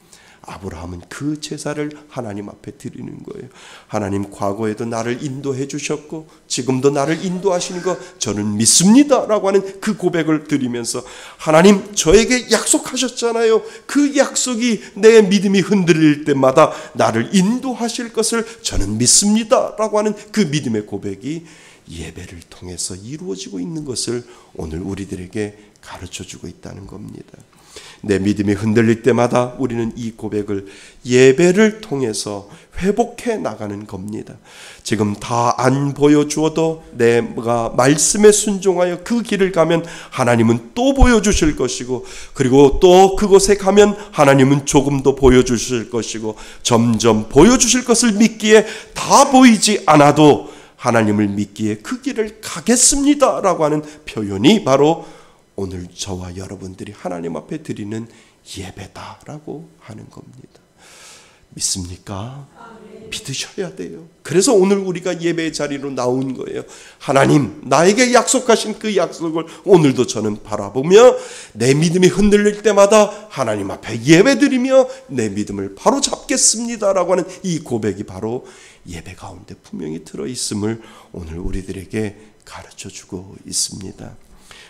아브라함은 그 제사를 하나님 앞에 드리는 거예요. 하나님, 과거에도 나를 인도해 주셨고 지금도 나를 인도하시는 거 저는 믿습니다 라고 하는 그 고백을 드리면서, 하나님, 저에게 약속하셨잖아요. 그 약속이 내 믿음이 흔들릴 때마다 나를 인도하실 것을 저는 믿습니다 라고 하는 그 믿음의 고백이 예배를 통해서 이루어지고 있는 것을 오늘 우리들에게 가르쳐주고 있다는 겁니다. 내 믿음이 흔들릴 때마다 우리는 이 고백을 예배를 통해서 회복해 나가는 겁니다. 지금 다 안 보여주어도 내가 말씀에 순종하여 그 길을 가면 하나님은 또 보여주실 것이고, 그리고 또 그곳에 가면 하나님은 조금 더 보여주실 것이고, 점점 보여주실 것을 믿기에 다 보이지 않아도 하나님을 믿기에 그 길을 가겠습니다 라고 하는 표현이 바로 오늘 저와 여러분들이 하나님 앞에 드리는 예배다라고 하는 겁니다. 믿습니까? 믿으셔야 돼요. 그래서 오늘 우리가 예배의 자리로 나온 거예요. 하나님, 나에게 약속하신 그 약속을 오늘도 저는 바라보며 내 믿음이 흔들릴 때마다 하나님 앞에 예배드리며 내 믿음을 바로 잡겠습니다라고 하는 이 고백이 바로 예배 가운데 분명히 들어있음을 오늘 우리들에게 가르쳐주고 있습니다.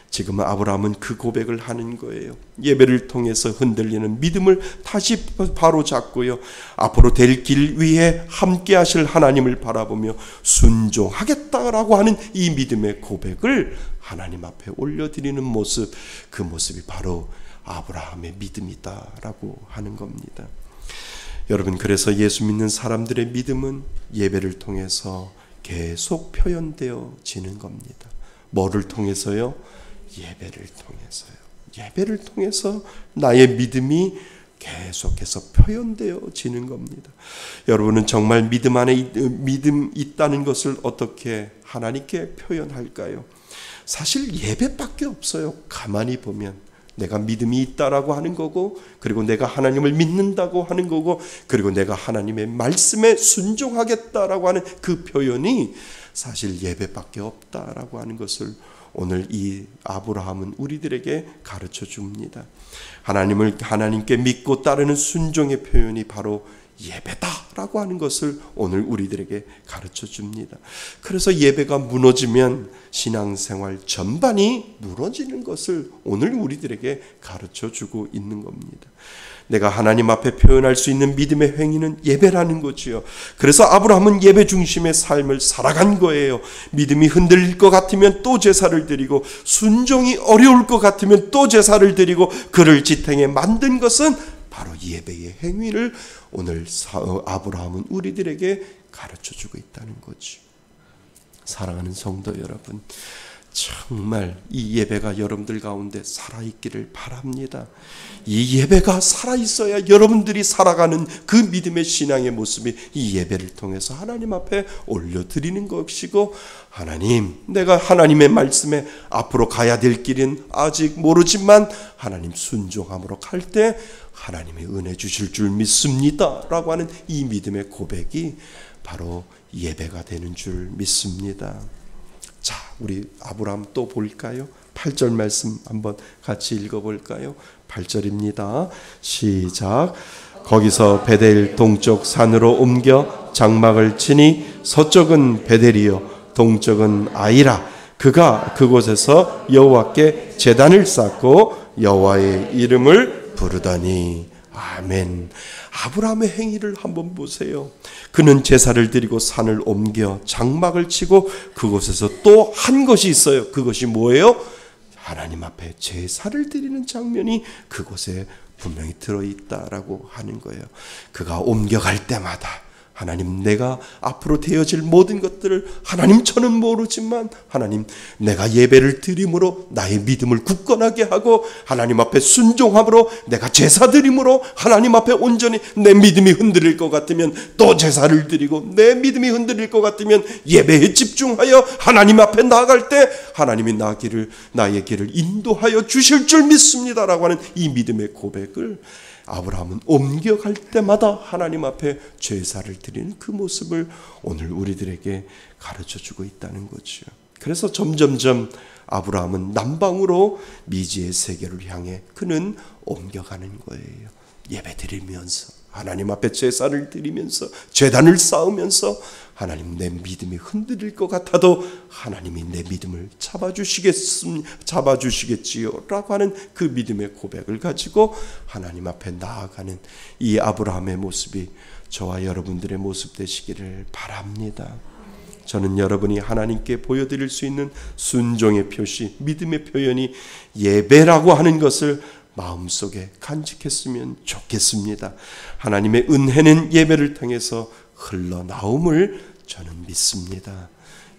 지금 아브라함은 그 고백을 하는 거예요. 예배를 통해서 흔들리는 믿음을 다시 바로 잡고요, 앞으로 될 길 위에 함께 하실 하나님을 바라보며 순종하겠다라고 하는 이 믿음의 고백을 하나님 앞에 올려드리는 모습, 그 모습이 바로 아브라함의 믿음이다라고 하는 겁니다. 여러분, 그래서 예수 믿는 사람들의 믿음은 예배를 통해서 계속 표현되어지는 겁니다. 뭐를 통해서요? 예배를 통해서요. 예배를 통해서 나의 믿음이 계속해서 표현되어지는 겁니다. 여러분은 정말 믿음 안에 믿음 있다는 것을 어떻게 하나님께 표현할까요? 사실 예배밖에 없어요. 가만히 보면 내가 믿음이 있다라고 하는 거고, 그리고 내가 하나님을 믿는다고 하는 거고, 그리고 내가 하나님의 말씀에 순종하겠다라고 하는 그 표현이 사실 예배밖에 없다라고 하는 것을 오늘 이 아브라함은 우리들에게 가르쳐 줍니다. 하나님께 믿고 따르는 순종의 표현이 바로 예배다라고 하는 것을 오늘 우리들에게 가르쳐 줍니다. 그래서 예배가 무너지면 신앙생활 전반이 무너지는 것을 오늘 우리들에게 가르쳐 주고 있는 겁니다. 내가 하나님 앞에 표현할 수 있는 믿음의 행위는 예배라는 거지요. 그래서 아브라함은 예배 중심의 삶을 살아간 거예요. 믿음이 흔들릴 것 같으면 또 제사를 드리고, 순종이 어려울 것 같으면 또 제사를 드리고, 그를 지탱해 만든 것은 바로 예배의 행위를 오늘 아브라함은 우리들에게 가르쳐주고 있다는 거죠. 사랑하는 성도 여러분, 정말 이 예배가 여러분들 가운데 살아있기를 바랍니다. 이 예배가 살아있어야 여러분들이 살아가는 그 믿음의 신앙의 모습이 이 예배를 통해서 하나님 앞에 올려드리는 것이고, 하나님, 내가 하나님의 말씀에 앞으로 가야 될 길은 아직 모르지만 하나님 순종함으로 갈 때 하나님의 은혜 주실 줄 믿습니다 라고 하는 이 믿음의 고백이 바로 예배가 되는 줄 믿습니다. 자, 우리 아브라함 또 볼까요? 8절 말씀 한번 같이 읽어볼까요? 8절입니다. 시작. 거기서 베델 동쪽 산으로 옮겨 장막을 치니 서쪽은 베델이요 동쪽은 아이라. 그가 그곳에서 여호와께 제단을 쌓고 여호와의 이름을 부르다니. 아멘. 아브라함의 행위를 한번 보세요. 그는 제사를 드리고 산을 옮겨 장막을 치고 그곳에서 또 한 것이 있어요. 그것이 뭐예요? 하나님 앞에 제사를 드리는 장면이 그곳에 분명히 들어있다라고 하는 거예요. 그가 옮겨갈 때마다 하나님, 내가 앞으로 되어질 모든 것들을 하나님, 저는 모르지만 하나님, 내가 예배를 드림으로 나의 믿음을 굳건하게 하고 하나님 앞에 순종함으로 내가 제사 드림으로 하나님 앞에 온전히 내 믿음이 흔들릴 것 같으면 또 제사를 드리고, 내 믿음이 흔들릴 것 같으면 예배에 집중하여 하나님 앞에 나아갈 때 하나님이 나의 길을 인도하여 주실 줄 믿습니다라고 하는 이 믿음의 고백을 아브라함은 옮겨갈 때마다 하나님 앞에 제사를 드리는 그 모습을 오늘 우리들에게 가르쳐주고 있다는 거죠. 그래서 점점점 아브라함은 남방으로 미지의 세계를 향해 그는 옮겨가는 거예요. 예배 드리면서, 하나님 앞에 제사를 드리면서, 제단을 쌓으면서 하나님, 내 믿음이 흔들릴 것 같아도 하나님이 내 믿음을 잡아주시겠지요 라고 하는 그 믿음의 고백을 가지고 하나님 앞에 나아가는 이 아브라함의 모습이 저와 여러분들의 모습 되시기를 바랍니다. 저는 여러분이 하나님께 보여드릴 수 있는 순종의 표시, 믿음의 표현이 예배라고 하는 것을 마음속에 간직했으면 좋겠습니다. 하나님의 은혜는 예배를 통해서 흘러나옴을 저는 믿습니다.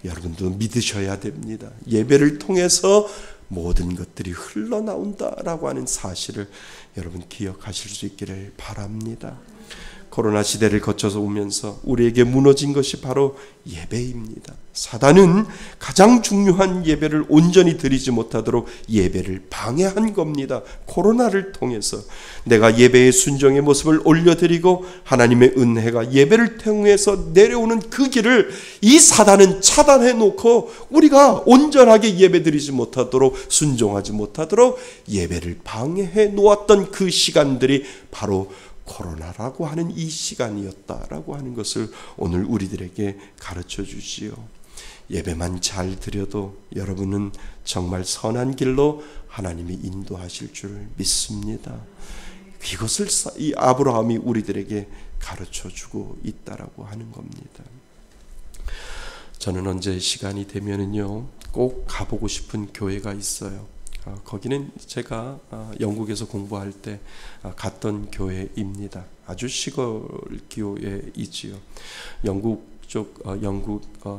여러분도 믿으셔야 됩니다. 예배를 통해서 모든 것들이 흘러나온다라고 하는 사실을 여러분 기억하실 수 있기를 바랍니다. 코로나 시대를 거쳐서 오면서 우리에게 무너진 것이 바로 예배입니다. 사단은 가장 중요한 예배를 온전히 드리지 못하도록 예배를 방해한 겁니다. 코로나를 통해서 내가 예배의 순종의 모습을 올려드리고 하나님의 은혜가 예배를 통해서 내려오는 그 길을 이 사단은 차단해 놓고 우리가 온전하게 예배 드리지 못하도록, 순종하지 못하도록 예배를 방해해 놓았던 그 시간들이 바로 코로나라고 하는 이 시간이었다라고 하는 것을 오늘 우리들에게 가르쳐 주지요. 예배만 잘 드려도 여러분은 정말 선한 길로 하나님이 인도하실 줄 믿습니다. 이것을 이 아브라함이 우리들에게 가르쳐 주고 있다라고 하는 겁니다. 저는 언제 시간이 되면은요 꼭 가보고 싶은 교회가 있어요. 거기는 제가 영국에서 공부할 때 갔던 교회입니다. 아주 시골 교회이지요. 영국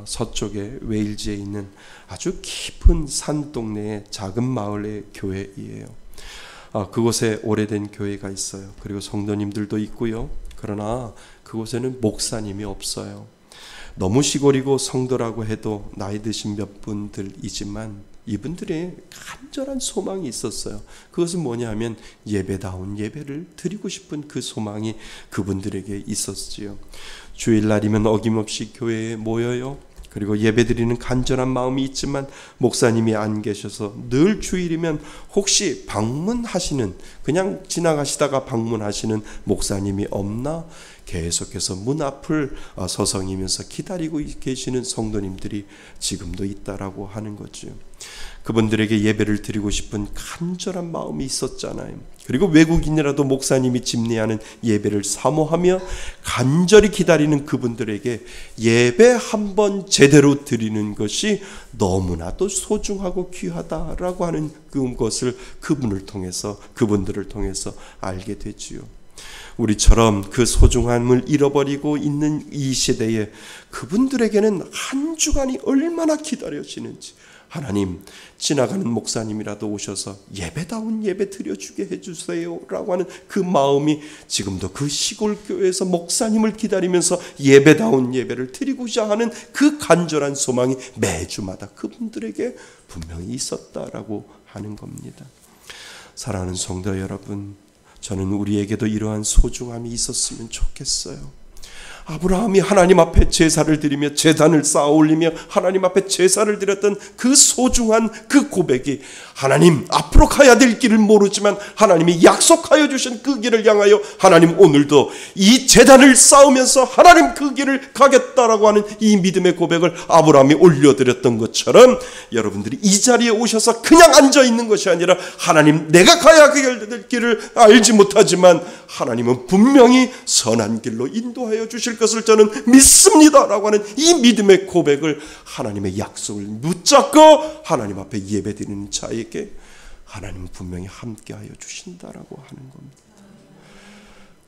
서쪽의 웨일즈에 있는 아주 깊은 산 동네의 작은 마을의 교회이에요. 그곳에 오래된 교회가 있어요. 그리고 성도님들도 있고요. 그러나 그곳에는 목사님이 없어요. 너무 시골이고 성도라고 해도 나이 드신 몇 분들이지만 이분들의 간절한 소망이 있었어요. 그것은 뭐냐 하면 예배다운 예배를 드리고 싶은 그 소망이 그분들에게 있었지요. 주일날이면 어김없이 교회에 모여요. 그리고 예배드리는 간절한 마음이 있지만 목사님이 안 계셔서 늘 주일이면 혹시 방문하시는, 그냥 지나가시다가 방문하시는 목사님이 없나 계속해서 문 앞을 서성이면서 기다리고 계시는 성도님들이 지금도 있다라고 하는 거죠. 그분들에게 예배를 드리고 싶은 간절한 마음이 있었잖아요. 그리고 외국인이라도 목사님이 집례하는 예배를 사모하며 간절히 기다리는 그분들에게 예배 한번 제대로 드리는 것이 너무나도 소중하고 귀하다라고 하는 그것을 그분들을 통해서 알게 되지요. 우리처럼 그 소중함을 잃어버리고 있는 이 시대에 그분들에게는 한 주간이 얼마나 기다려지는지, 하나님, 지나가는 목사님이라도 오셔서 예배다운 예배 드려주게 해주세요 라고 하는 그 마음이 지금도 그 시골 교회에서 목사님을 기다리면서 예배다운 예배를 드리고자 하는 그 간절한 소망이 매주마다 그분들에게 분명히 있었다라고 하는 겁니다. 사랑하는 성도 여러분, 저는 우리에게도 이러한 소중함이 있었으면 좋겠어요. 아브라함이 하나님 앞에 제사를 드리며 제단을 쌓아 올리며 하나님 앞에 제사를 드렸던 그 소중한 그 고백이, 하나님 앞으로 가야 될 길을 모르지만 하나님이 약속하여 주신 그 길을 향하여 하나님 오늘도 이 제단을 쌓으면서 하나님 그 길을 가겠다라고 하는 이 믿음의 고백을 아브라함이 올려드렸던 것처럼, 여러분들이 이 자리에 오셔서 그냥 앉아있는 것이 아니라 하나님, 내가 가야 될 길을 알지 못하지만 하나님은 분명히 선한 길로 인도하여 주실 것을 저는 믿습니다라고 하는 이 믿음의 고백을, 하나님의 약속을 붙잡고 하나님 앞에 예배드리는 자에게 하나님은 분명히 함께하여 주신다라고 하는 겁니다.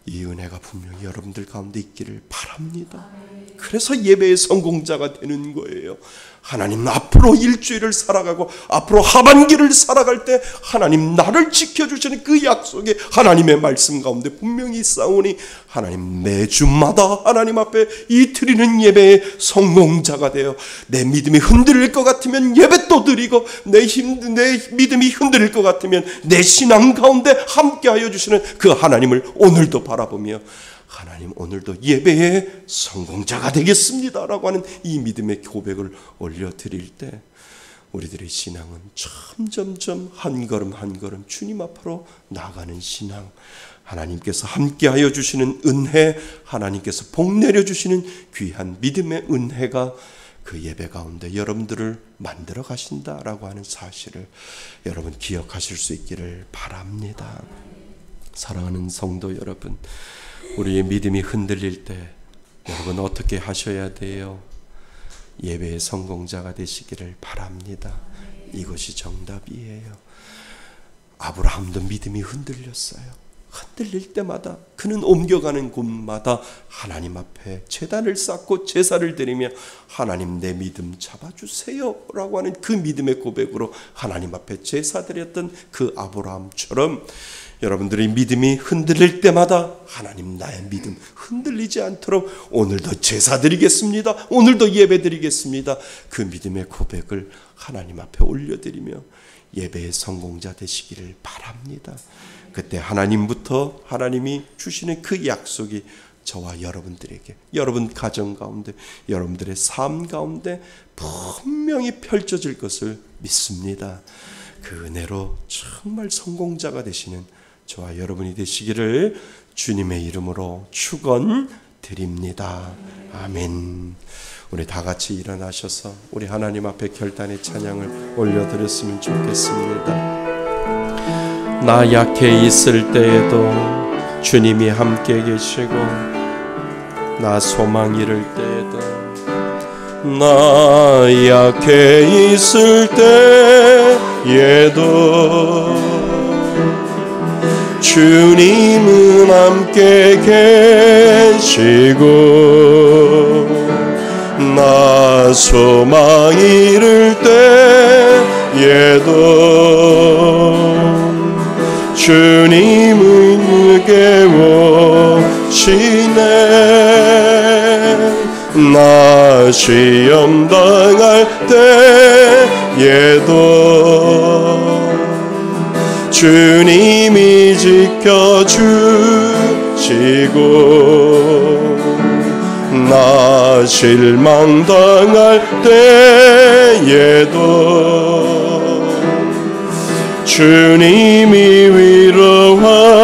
이 은혜가 분명히 여러분들 가운데 있기를 바랍니다. 그래서 예배의 성공자가 되는 거예요. 하나님, 앞으로 일주일을 살아가고 앞으로 하반기를 살아갈 때 하나님 나를 지켜주시는 그 약속이 하나님의 말씀 가운데 분명히 있사오니, 하나님 매주마다 하나님 앞에 이 드리는 예배의 성공자가 되어 내 믿음이 흔들릴 것 같으면 예배 또 드리고, 내 믿음이 흔들릴 것 같으면 내 신앙 가운데 함께하여 주시는 그 하나님을 오늘도 바라보며, 하나님 오늘도 예배의 성공자가 되겠습니다라고 하는 이 믿음의 고백을 올려드릴 때, 우리들의 신앙은 점점점 한 걸음 한 걸음 주님 앞으로 나가는 신앙, 하나님께서 함께하여 주시는 은혜, 하나님께서 복 내려주시는 귀한 믿음의 은혜가 그 예배 가운데 여러분들을 만들어 가신다라고 하는 사실을 여러분 기억하실 수 있기를 바랍니다. 사랑하는 성도 여러분, 우리의 믿음이 흔들릴 때 여러분 어떻게 하셔야 돼요? 예배의 성공자가 되시기를 바랍니다. 이것이 정답이에요. 아브라함도 믿음이 흔들렸어요. 흔들릴 때마다 그는 옮겨가는 곳마다 하나님 앞에 제단을 쌓고 제사를 드리며, 하나님 내 믿음 잡아주세요 라고 하는 그 믿음의 고백으로 하나님 앞에 제사 드렸던 그 아브라함처럼, 여러분들의 믿음이 흔들릴 때마다 하나님 나의 믿음 흔들리지 않도록 오늘도 제사 드리겠습니다, 오늘도 예배 드리겠습니다, 그 믿음의 고백을 하나님 앞에 올려드리며 예배의 성공자 되시기를 바랍니다. 그때 하나님부터 하나님이 주시는 그 약속이 저와 여러분들에게, 여러분 가정 가운데, 여러분들의 삶 가운데 분명히 펼쳐질 것을 믿습니다. 그 은혜로 정말 성공자가 되시는 저와 여러분이 되시기를 주님의 이름으로 축원드립니다. 아멘. 우리 다 같이 일어나셔서 우리 하나님 앞에 결단의 찬양을 올려드렸으면 좋겠습니다. 나 약해 있을 때에도 주님이 함께 계시고, 나 소망 잃을 때에도, 나 약해 있을 때에도 주님은 함께 계시고, 나 소망 잃을 때에도 주님은 깨우시네. 나 시험 당할 예도 주님이 지켜주시고 나 실망당할 때에도 주님이 위로하시네.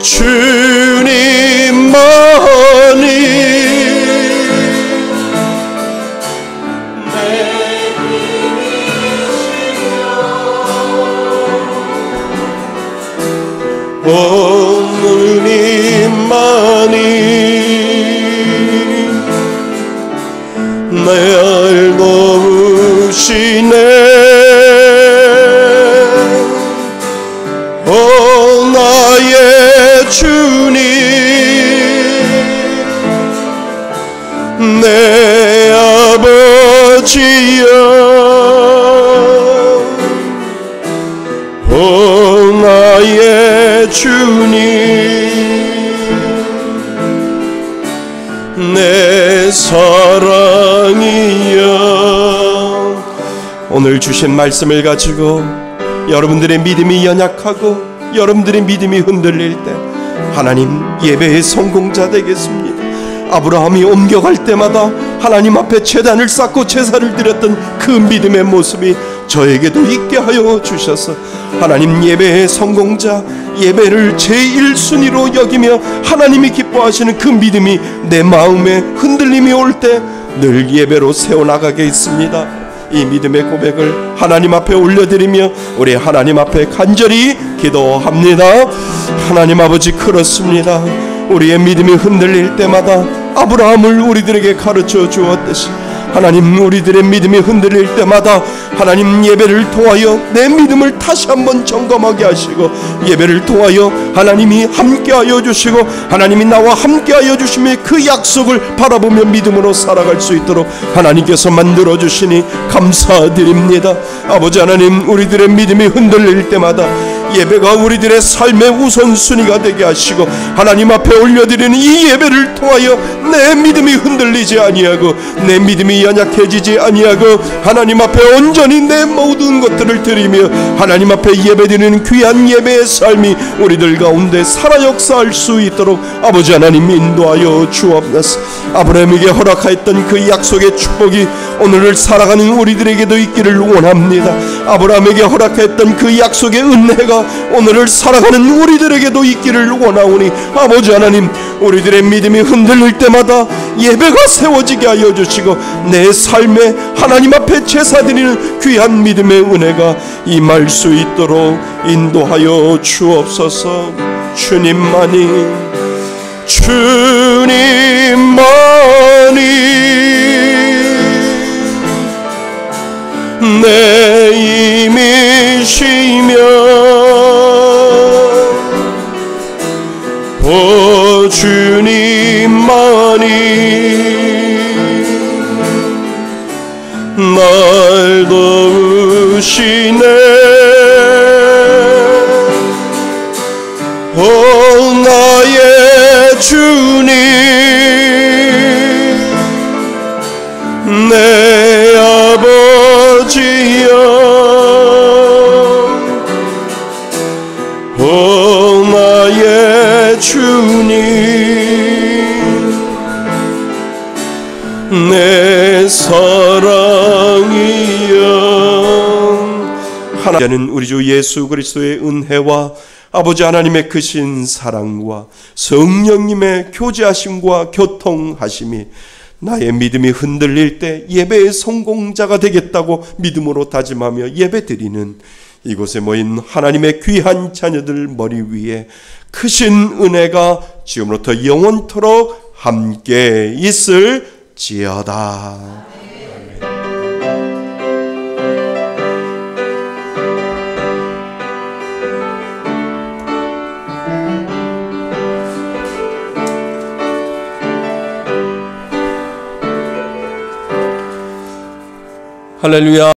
주님만이 주님만이 날 도우시네. 오 나의 주님 내 아버지여 오 나의 주님 내 사랑이여. 오늘 주신 말씀을 가지고 여러분들의 믿음이 연약하고 여러분들의 믿음이 흔들릴 때 하나님 예배의 성공자 되겠습니다. 아브라함이 옮겨갈 때마다 하나님 앞에 제단을 쌓고 제사를 드렸던 그 믿음의 모습이 저에게도 있게 하여 주셔서 하나님 예배의 성공자, 예배를 제1순위로 여기며 하나님이 기뻐하시는 그 믿음이 내 마음에 흔들림이 올 때 늘 예배로 세워나가게 있습니다. 이 믿음의 고백을 하나님 앞에 올려드리며 우리 하나님 앞에 간절히 기도합니다. 하나님 아버지, 그렇습니다. 우리의 믿음이 흔들릴 때마다 아브라함을 우리들에게 가르쳐 주었듯이 하나님 우리들의 믿음이 흔들릴 때마다 하나님 예배를 통하여 내 믿음을 다시 한번 점검하게 하시고 예배를 통하여 하나님이 함께하여 주시고 하나님이 나와 함께하여 주심의 그 약속을 바라보며 믿음으로 살아갈 수 있도록 하나님께서 만들어 주시니 감사드립니다. 아버지 하나님, 우리들의 믿음이 흔들릴 때마다 예배가 우리들의 삶의 우선순위가 되게 하시고 하나님 앞에 올려드리는 이 예배를 통하여 내 믿음이 흔들리지 아니하고 내 믿음이 연약해지지 아니하고 하나님 앞에 온전히 내 모든 것들을 드리며 하나님 앞에 예배드리는 귀한 예배의 삶이 우리들 가운데 살아 역사할 수 있도록 아버지 하나님 인도하여 주옵소서. 아브라함에게 허락하였던 그 약속의 축복이 오늘을 살아가는 우리들에게도 있기를 원합니다. 아브라함에게 허락했던 그 약속의 은혜가 오늘을 살아가는 우리들에게도 있기를 원하오니 아버지 하나님, 우리들의 믿음이 흔들릴 때마다 예배가 세워지게 하여 주시고 내 삶에 하나님 앞에 제사드리는 귀한 믿음의 은혜가 임할 수 있도록 인도하여 주옵소서. 주님만이 내 힘이시며 오 주님만이 날 도우시네. 오 나의 주님 내 아버지여 오 나의 주님 내 사랑이여. 하나님은 우리 주 예수 그리스도의 은혜와 아버지 하나님의 크신 사랑과 성령님의 교제하심과 교통하심이 나의 믿음이 흔들릴 때 예배의 성공자가 되겠다고 믿음으로 다짐하며 예배드리는 이곳에 모인 하나님의 귀한 자녀들 머리 위에 크신 은혜가 지금부터 영원토록 함께 있을지어다. 할렐루야.